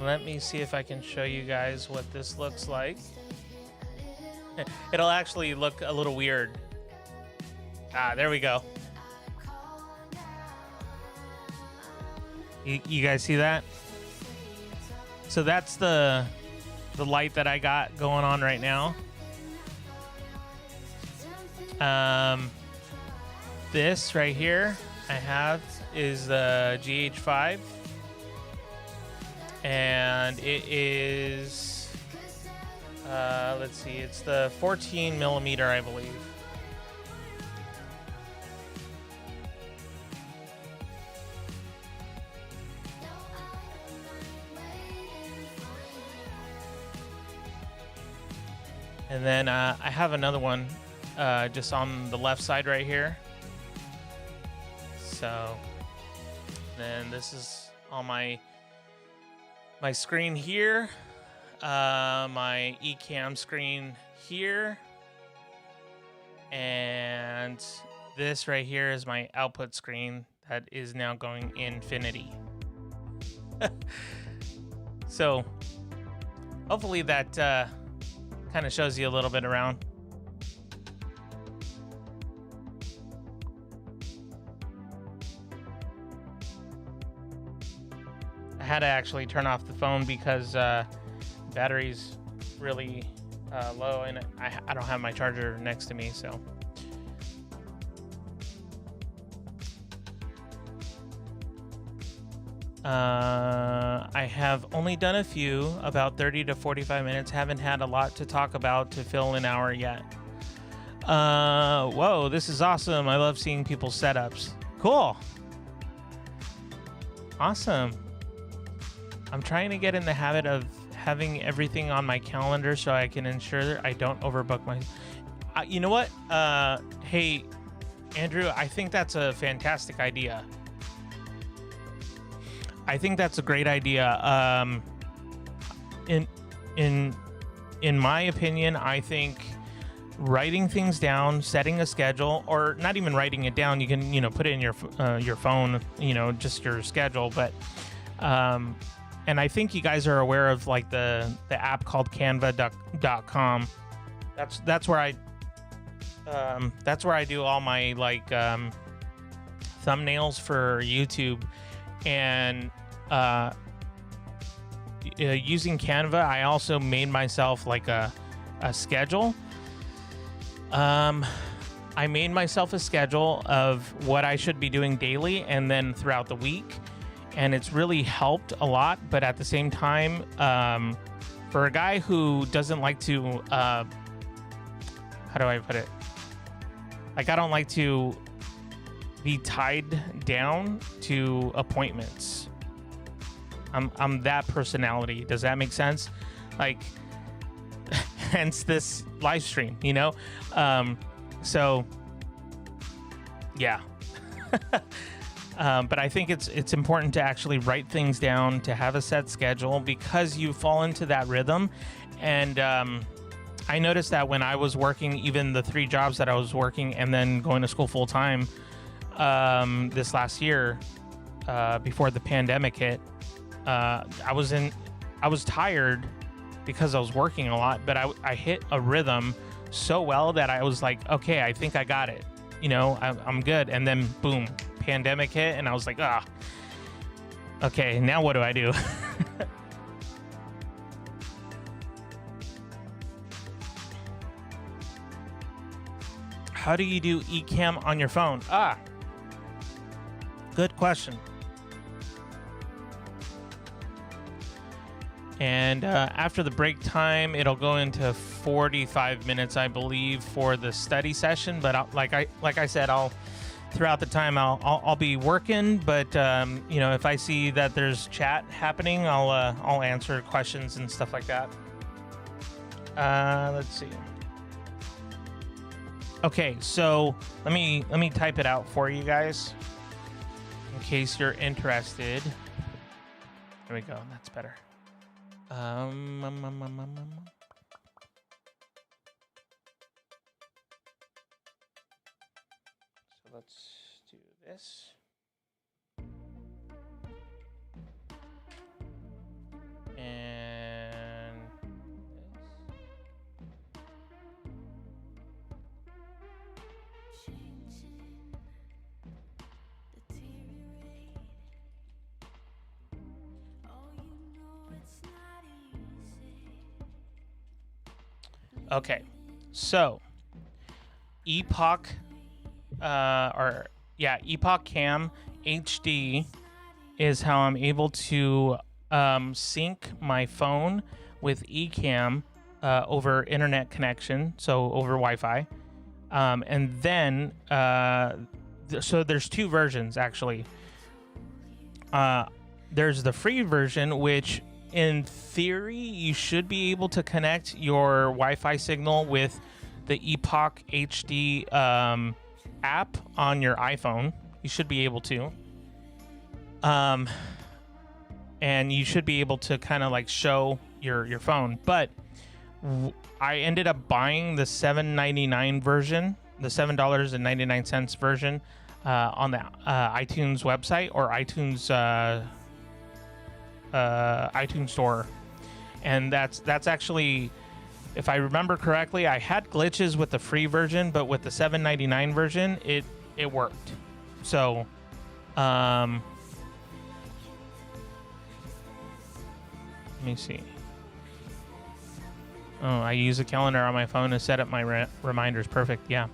Let me see if I can show you guys what this looks like. It'll actually look a little weird. Ah, there we go. You guys see that? So that's the light that I got going on right now. This right here I have is the GH5, and it is let's see, it's the 14 millimeter, I believe. And then I have another one just on the left side right here. So then this is on my screen here, my eCam screen here, and this right here is my output screen that is now going infinity. So hopefully that kind of shows you a little bit around. I had to actually turn off the phone because battery's really low, and I don't have my charger next to me, so. I have only done a few, about 30 to 45 minutes. Haven't had a lot to talk about to fill an hour yet. Whoa, this is awesome. I love seeing people's setups. Cool. Awesome. I'm trying to get in the habit of having everything on my calendar so I can ensure I don't overbook my... you know what? Hey, Andrew, I think that's a fantastic idea. I think that's a great idea. In my opinion, I think writing things down, setting a schedule, or not even writing it down, you can, put it in your phone, just your schedule. But and I think you guys are aware of like the app called Canva.com. That's where I do all my like thumbnails for YouTube. And using Canva, I also made myself like a schedule. I made myself a schedule of what I should be doing daily and then throughout the week, and it's really helped a lot. But at the same time, for a guy who doesn't like to, how do I put it? Like, I don't like to be tied down to appointments. I'm that personality. Does that make sense? Like, hence this live stream, so yeah. But I think it's important to actually write things down, to have a set schedule, because you fall into that rhythm. And I noticed that when I was working, even the 3 jobs that I was working and then going to school full time, this last year, before the pandemic hit, I was tired because I was working a lot, but I hit a rhythm so well that I was like, okay, I think I got it. I'm good. And then boom, pandemic hit, and I was like, okay, now what do I do? How do you do eCam on your phone? Good question. And after the break time, it'll go into 45 minutes, I believe, for the study session. But like I said, throughout the time I'll be working. But if I see that there's chat happening, I'll answer questions and stuff like that. Let's see. Okay, so let me type it out for you guys in case you're interested. There we go. That's better. So let's do this. And okay, so Epoch Epoch Cam HD is how I'm able to sync my phone with eCam over internet connection, so over Wi-Fi. And then so there's 2 versions actually. There's the free version, which in theory you should be able to connect your Wi-Fi signal with the Epoch HD app on your iPhone. You should be able to. And you should be able to kind of like show your phone. But I ended up buying the $7.99 version, the $7.99 version on the iTunes website or iTunes store. And that's actually, if I remember correctly, I had glitches with the free version, but with the $7.99 version, it worked. So Let me see. Oh, I use a calendar on my phone to set up my reminders. Perfect. Yeah.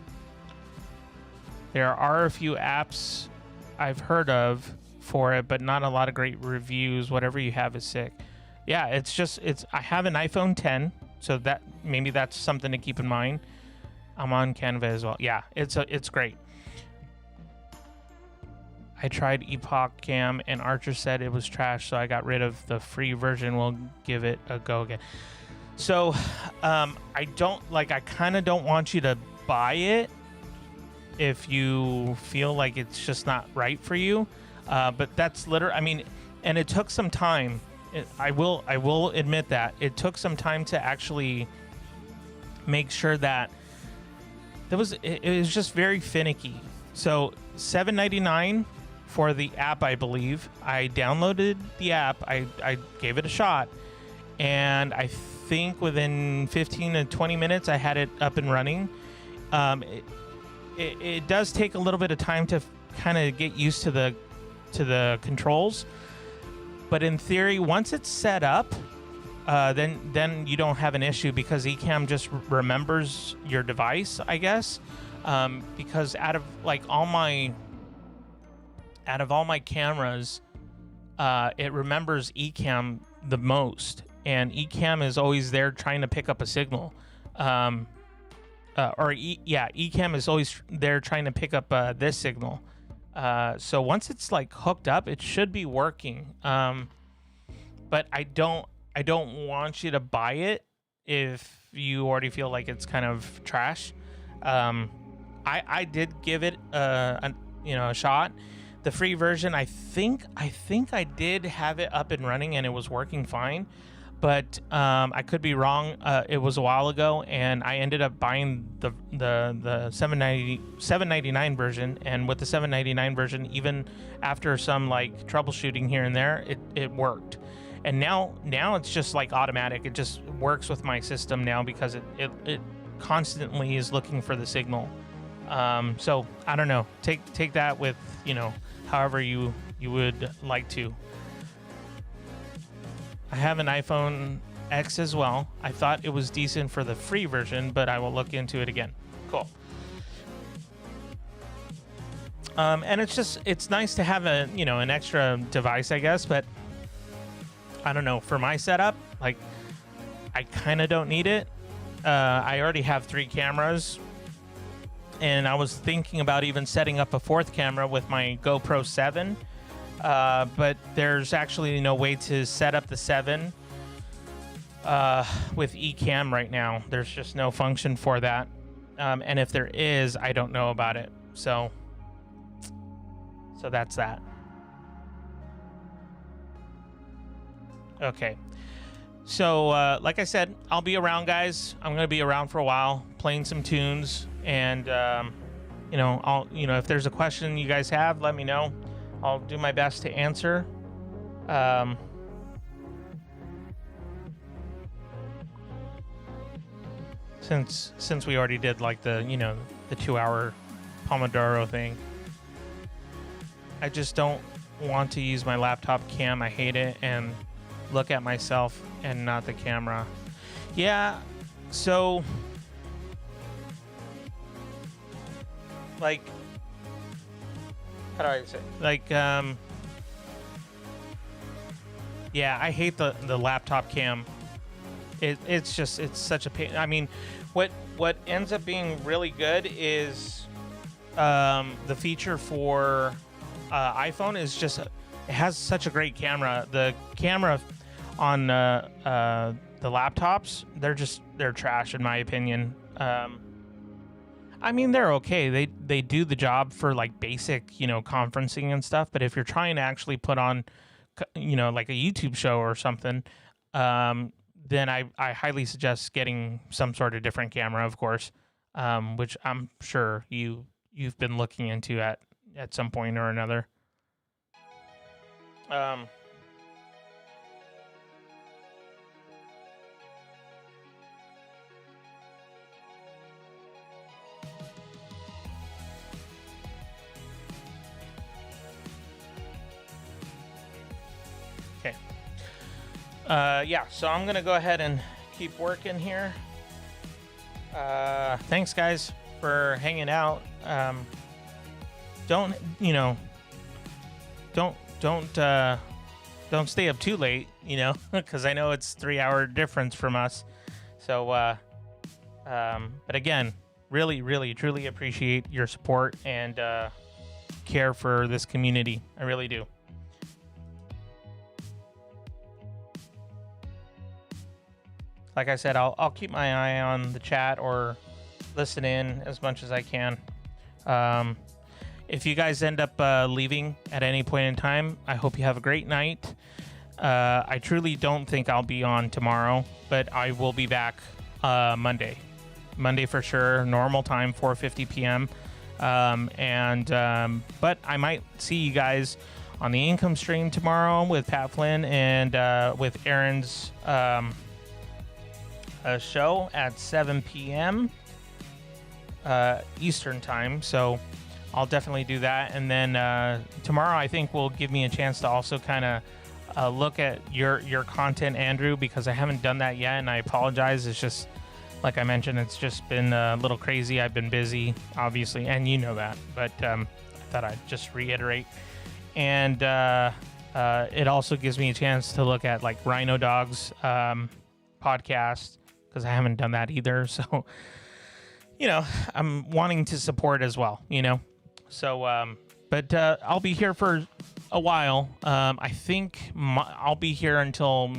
There are a few apps I've heard of for it, but not a lot of great reviews. Whatever you have is sick. Yeah, I have an iPhone 10, so that maybe that's something to keep in mind. I'm on Canva as well. Yeah, it's great. I tried Epoch Cam and Archer said it was trash, so I got rid of the free version. We'll give it a go again. So, I kind of don't want you to buy it if you feel like it's just not right for you. But that's literally, I mean, and it took some time. I will admit that it took some time to actually make sure that it was just very finicky. So $7.99 for the app, I believe. I downloaded the app. I gave it a shot, and I think within 15 to 20 minutes I had it up and running. It does take a little bit of time to kind of get used to the controls, but in theory, once it's set up, then you don't have an issue because Ecamm just remembers your device, I guess. Because out of all my cameras, it remembers Ecamm the most, and Ecamm is always there trying to pick up a signal. Ecamm is always there trying to pick up this signal. So once it's hooked up, it should be working. But I don't want you to buy it if you already feel like it's kind of trash. I did give it a shot. The free version, I think I did have it up and running and it was working fine, but I could be wrong. It was a while ago, and I ended up buying the $7.99 version. And with the $7.99 version, even after some troubleshooting here and there, it worked. And now it's just automatic. It just works with my system now because it constantly is looking for the signal. So I don't know. Take that with however you would like to. I have an iPhone X as well. I thought it was decent for the free version, but I will look into it again. Cool. And it's nice to have an extra device, I guess, but I don't know. For my setup, I kind of don't need it. I already have 3 cameras, and I was thinking about even setting up a 4th camera with my GoPro 7. But there's actually no way to set up the 7 with Ecamm right now. There's just no function for that. And if there is, I don't know about it. So that's that. Okay. So like I said, I'll be around, guys. I'm going to be around for a while, playing some tunes. And, if there's a question you guys have, let me know. I'll do my best to answer. Since we already did the 2-hour Pomodoro thing, I just don't want to use my laptop cam. I hate it, and look at myself and not the camera. Yeah, so how do I say? Yeah, I hate the laptop cam. It's such a pain. I mean, what ends up being really good is the feature for iPhone is just it has such a great camera. The camera on the laptops, they're trash in my opinion. I mean, they're okay. They do the job for basic, conferencing and stuff. But if you're trying to actually put on, a YouTube show or something, then I highly suggest getting some sort of different camera, of course, which I'm sure you've been looking into at some point or another. Yeah, so I'm gonna go ahead and keep working here. Thanks guys for hanging out. Don't you know? Don't stay up too late, because I know it's 3-hour difference from us. So, but again, really, really, truly appreciate your support and care for this community. I really do. Like I said, I'll keep my eye on the chat or listen in as much as I can. If you guys end up leaving at any point in time, I hope you have a great night. I truly don't think I'll be on tomorrow, but I will be back Monday. Monday for sure, normal time, 4:50 p.m. But I might see you guys on the income stream tomorrow with Pat Flynn and with Aaron's show at 7 p.m. Eastern time. So I'll definitely do that. And then tomorrow, I think, will give me a chance to also kind of look at your content, Andrew, because I haven't done that yet, and I apologize. It's just, like I mentioned, it's just been a little crazy. I've been busy, obviously, and you know that. But I thought I'd just reiterate. And it also gives me a chance to look at, like, Rhino Dog's podcast, because I haven't done that either. So, I'm wanting to support as well, So, but I'll be here for a while. I think I'll be here until,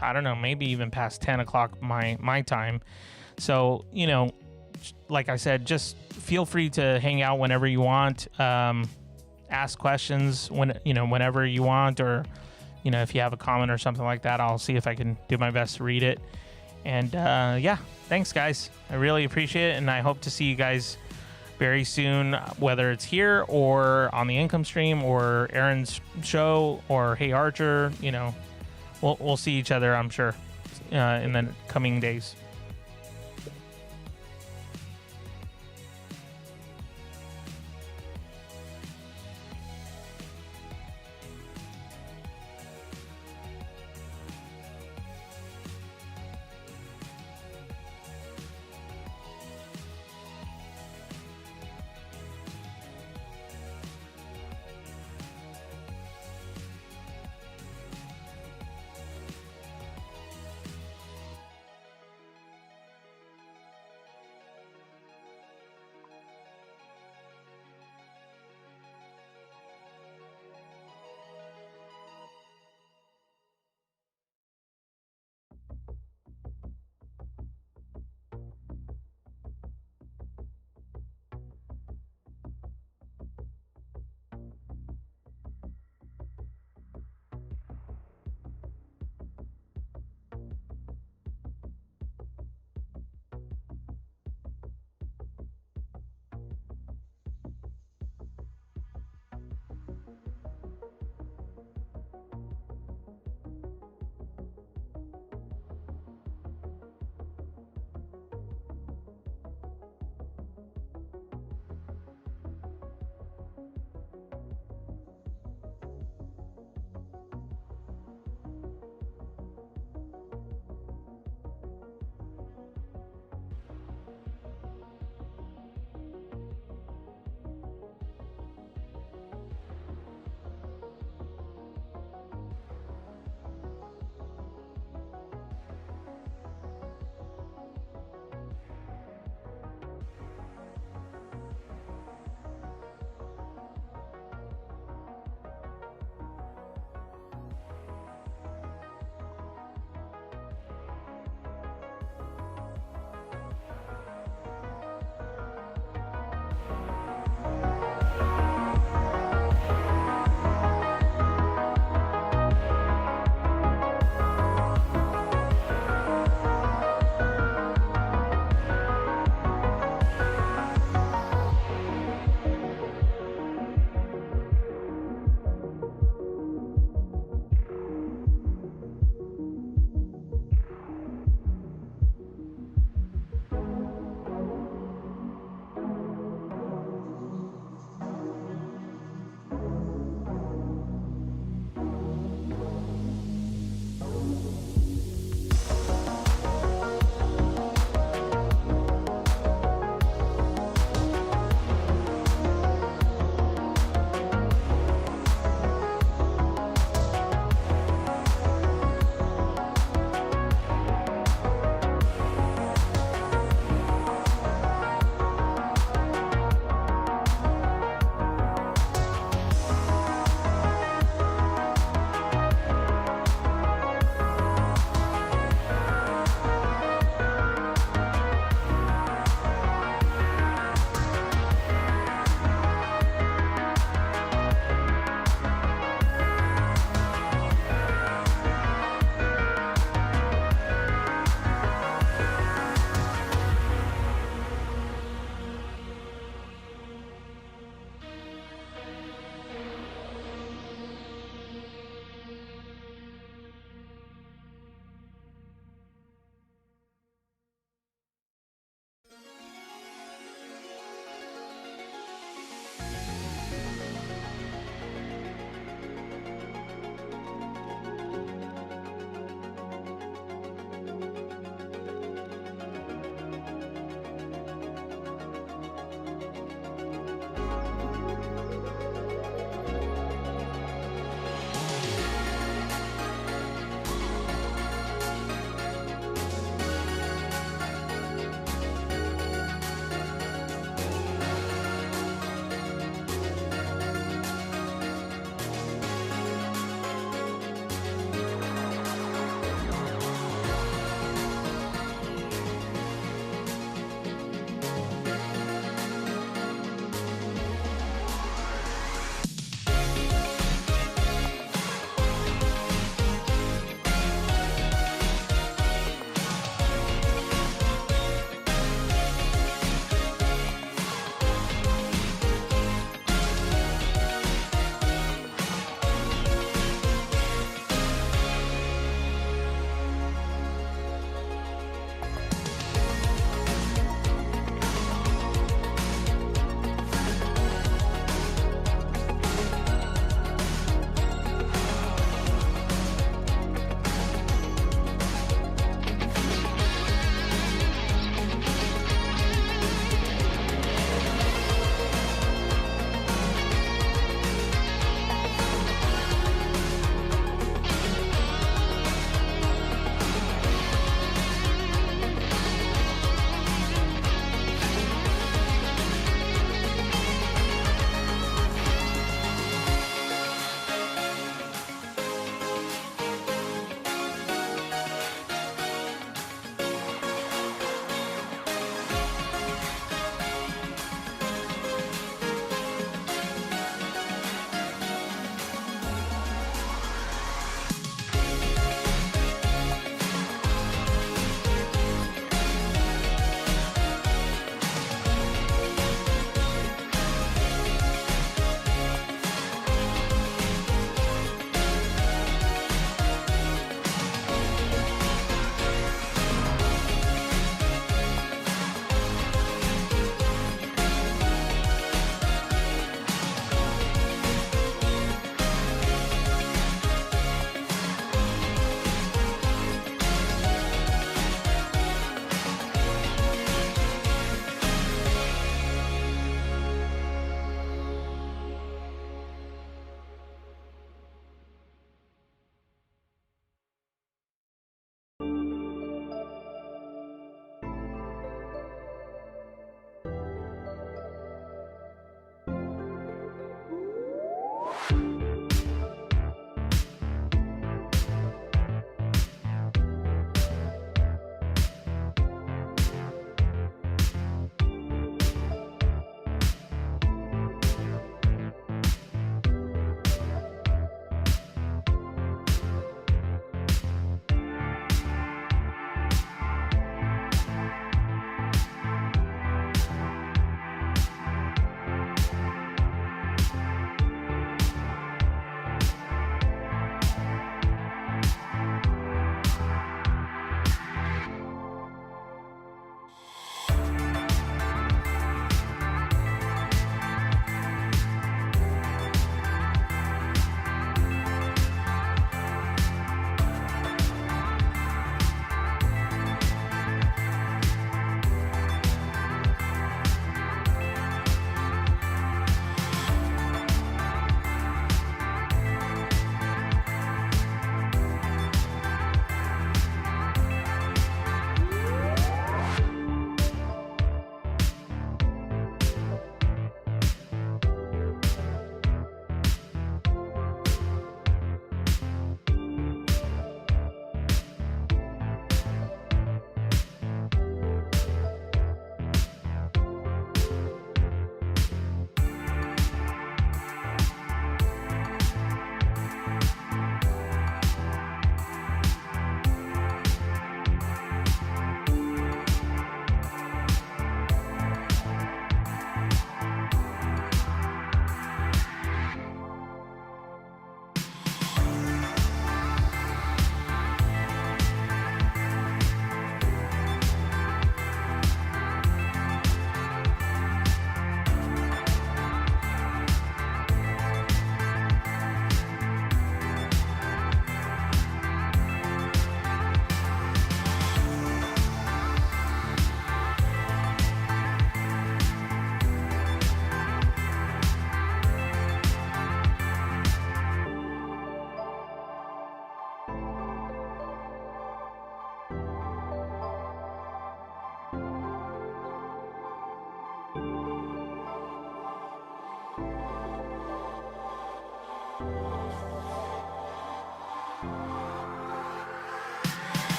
I don't know, maybe even past 10 o'clock my time. So, like I said, just feel free to hang out whenever you want. Ask questions whenever you want, or, if you have a comment or something like that, I'll see if I can do my best to read it. And yeah, thanks guys. I really appreciate it. And I hope to see you guys very soon, whether it's here or on the income stream or Aaron's show or Hey Archer. We'll see each other, I'm sure, in the coming days.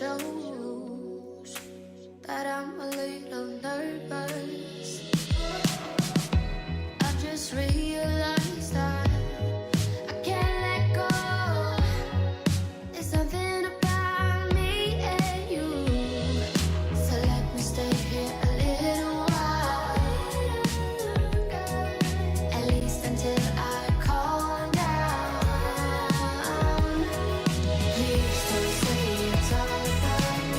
shows that I'm a little nervous. I've just realized that I can't let go. There's something about me and you, so let me stay here a little while, at least until I calm down. Please don't say it's all about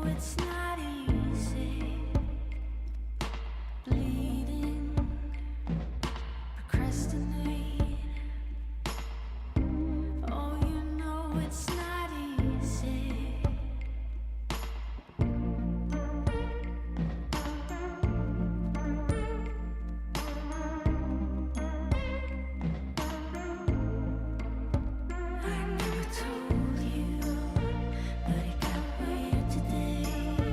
it's not easy. Bleeding, procrastinate. Oh, you know it's not easy. I never told you, but it got weird today.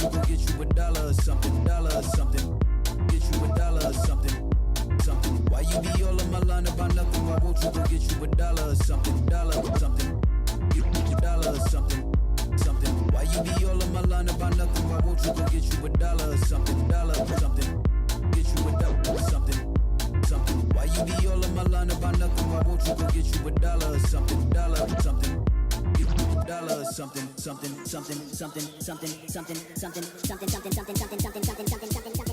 you go get you $1 or something, get you $1 or something, something. Why you be all on my line about nothing? Why won't you go get you $1 or something, something, get you $1 or something, something. Why you be all on my line about nothing? Why won't you go get you $1 or something, something, get you $1 or something, something. Why you be all on my line about nothing? Why won't you go get you $1 or something, something, get you $1 or something, something, something, something, something, something, something, something, something, something, something, something, something, something, something.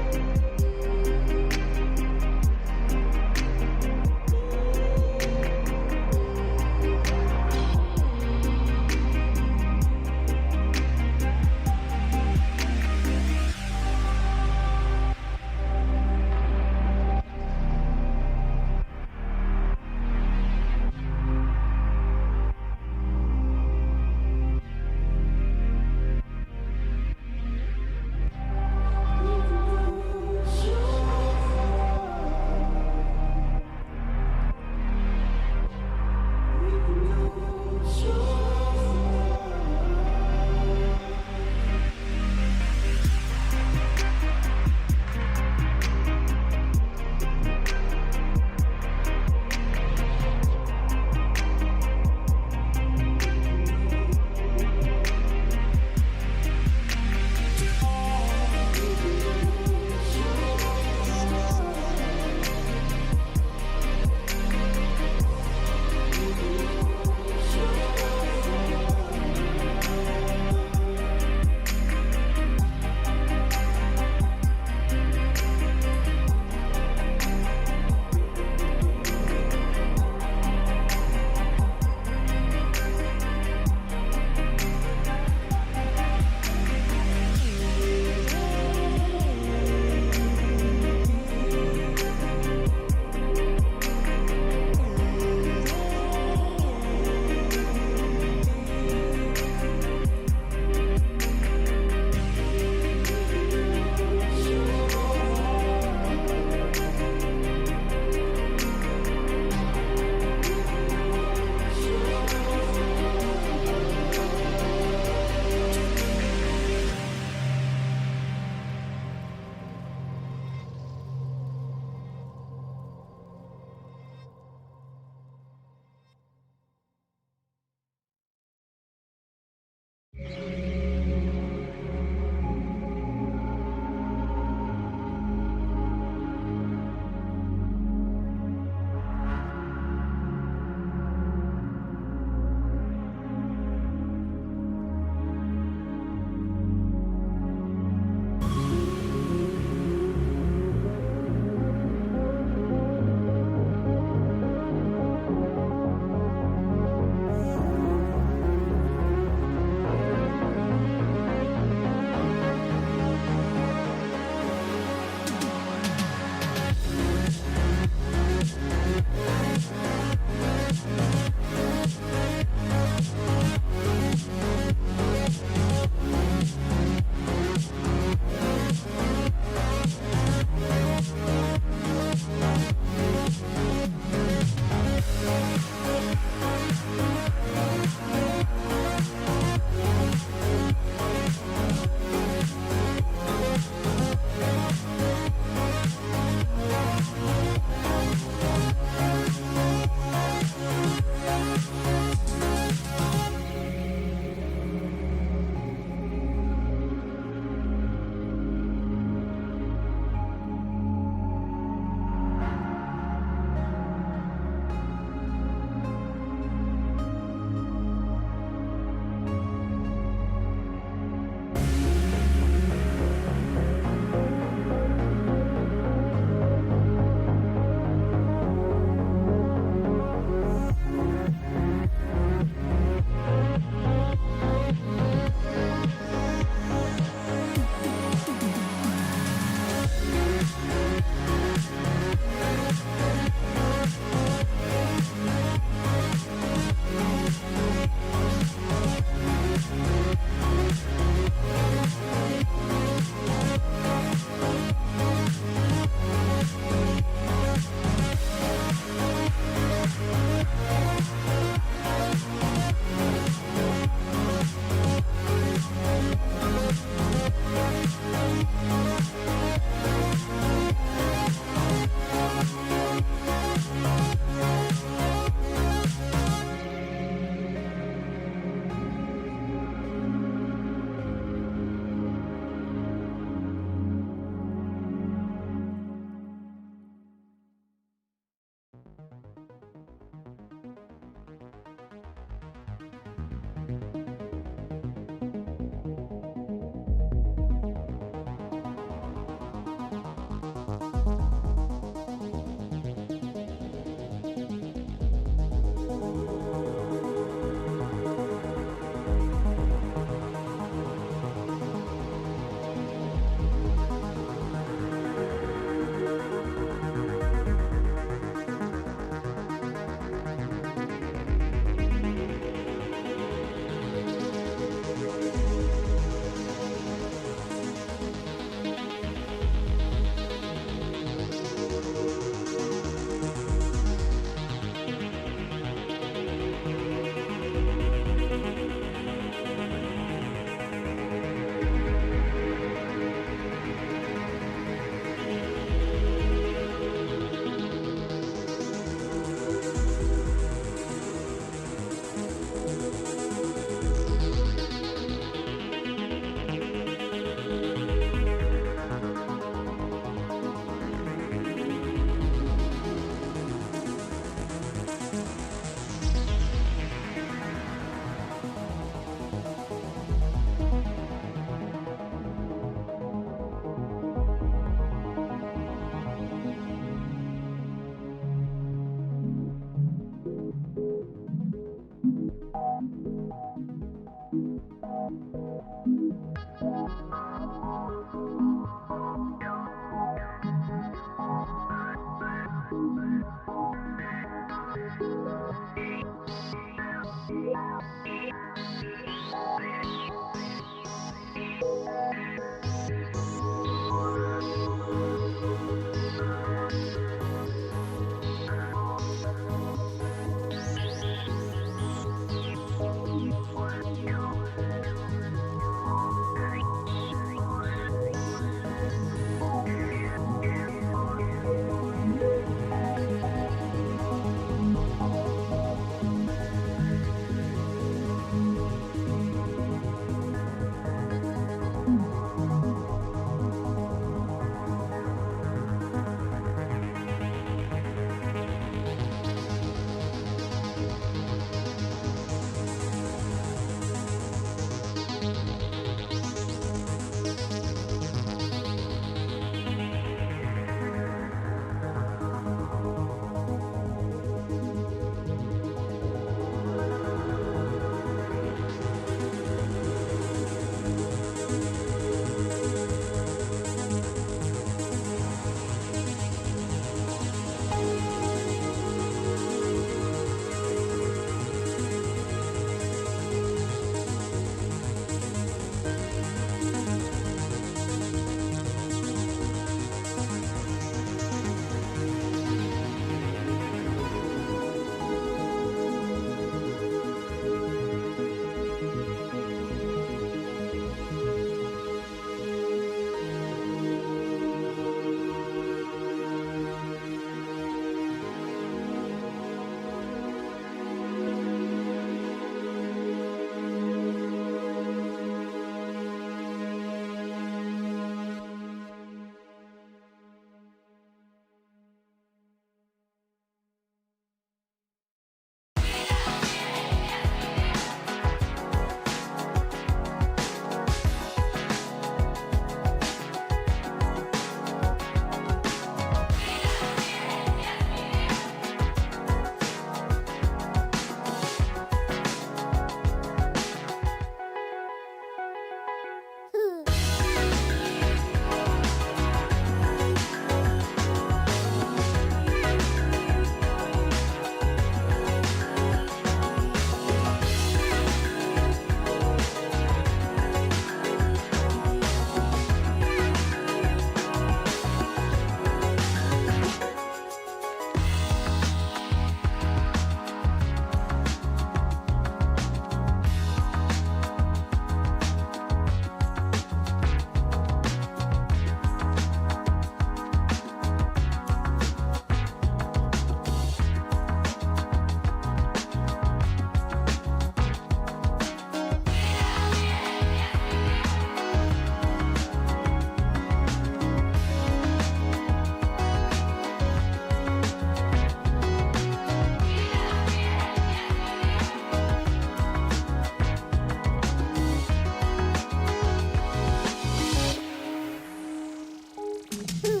Ooh.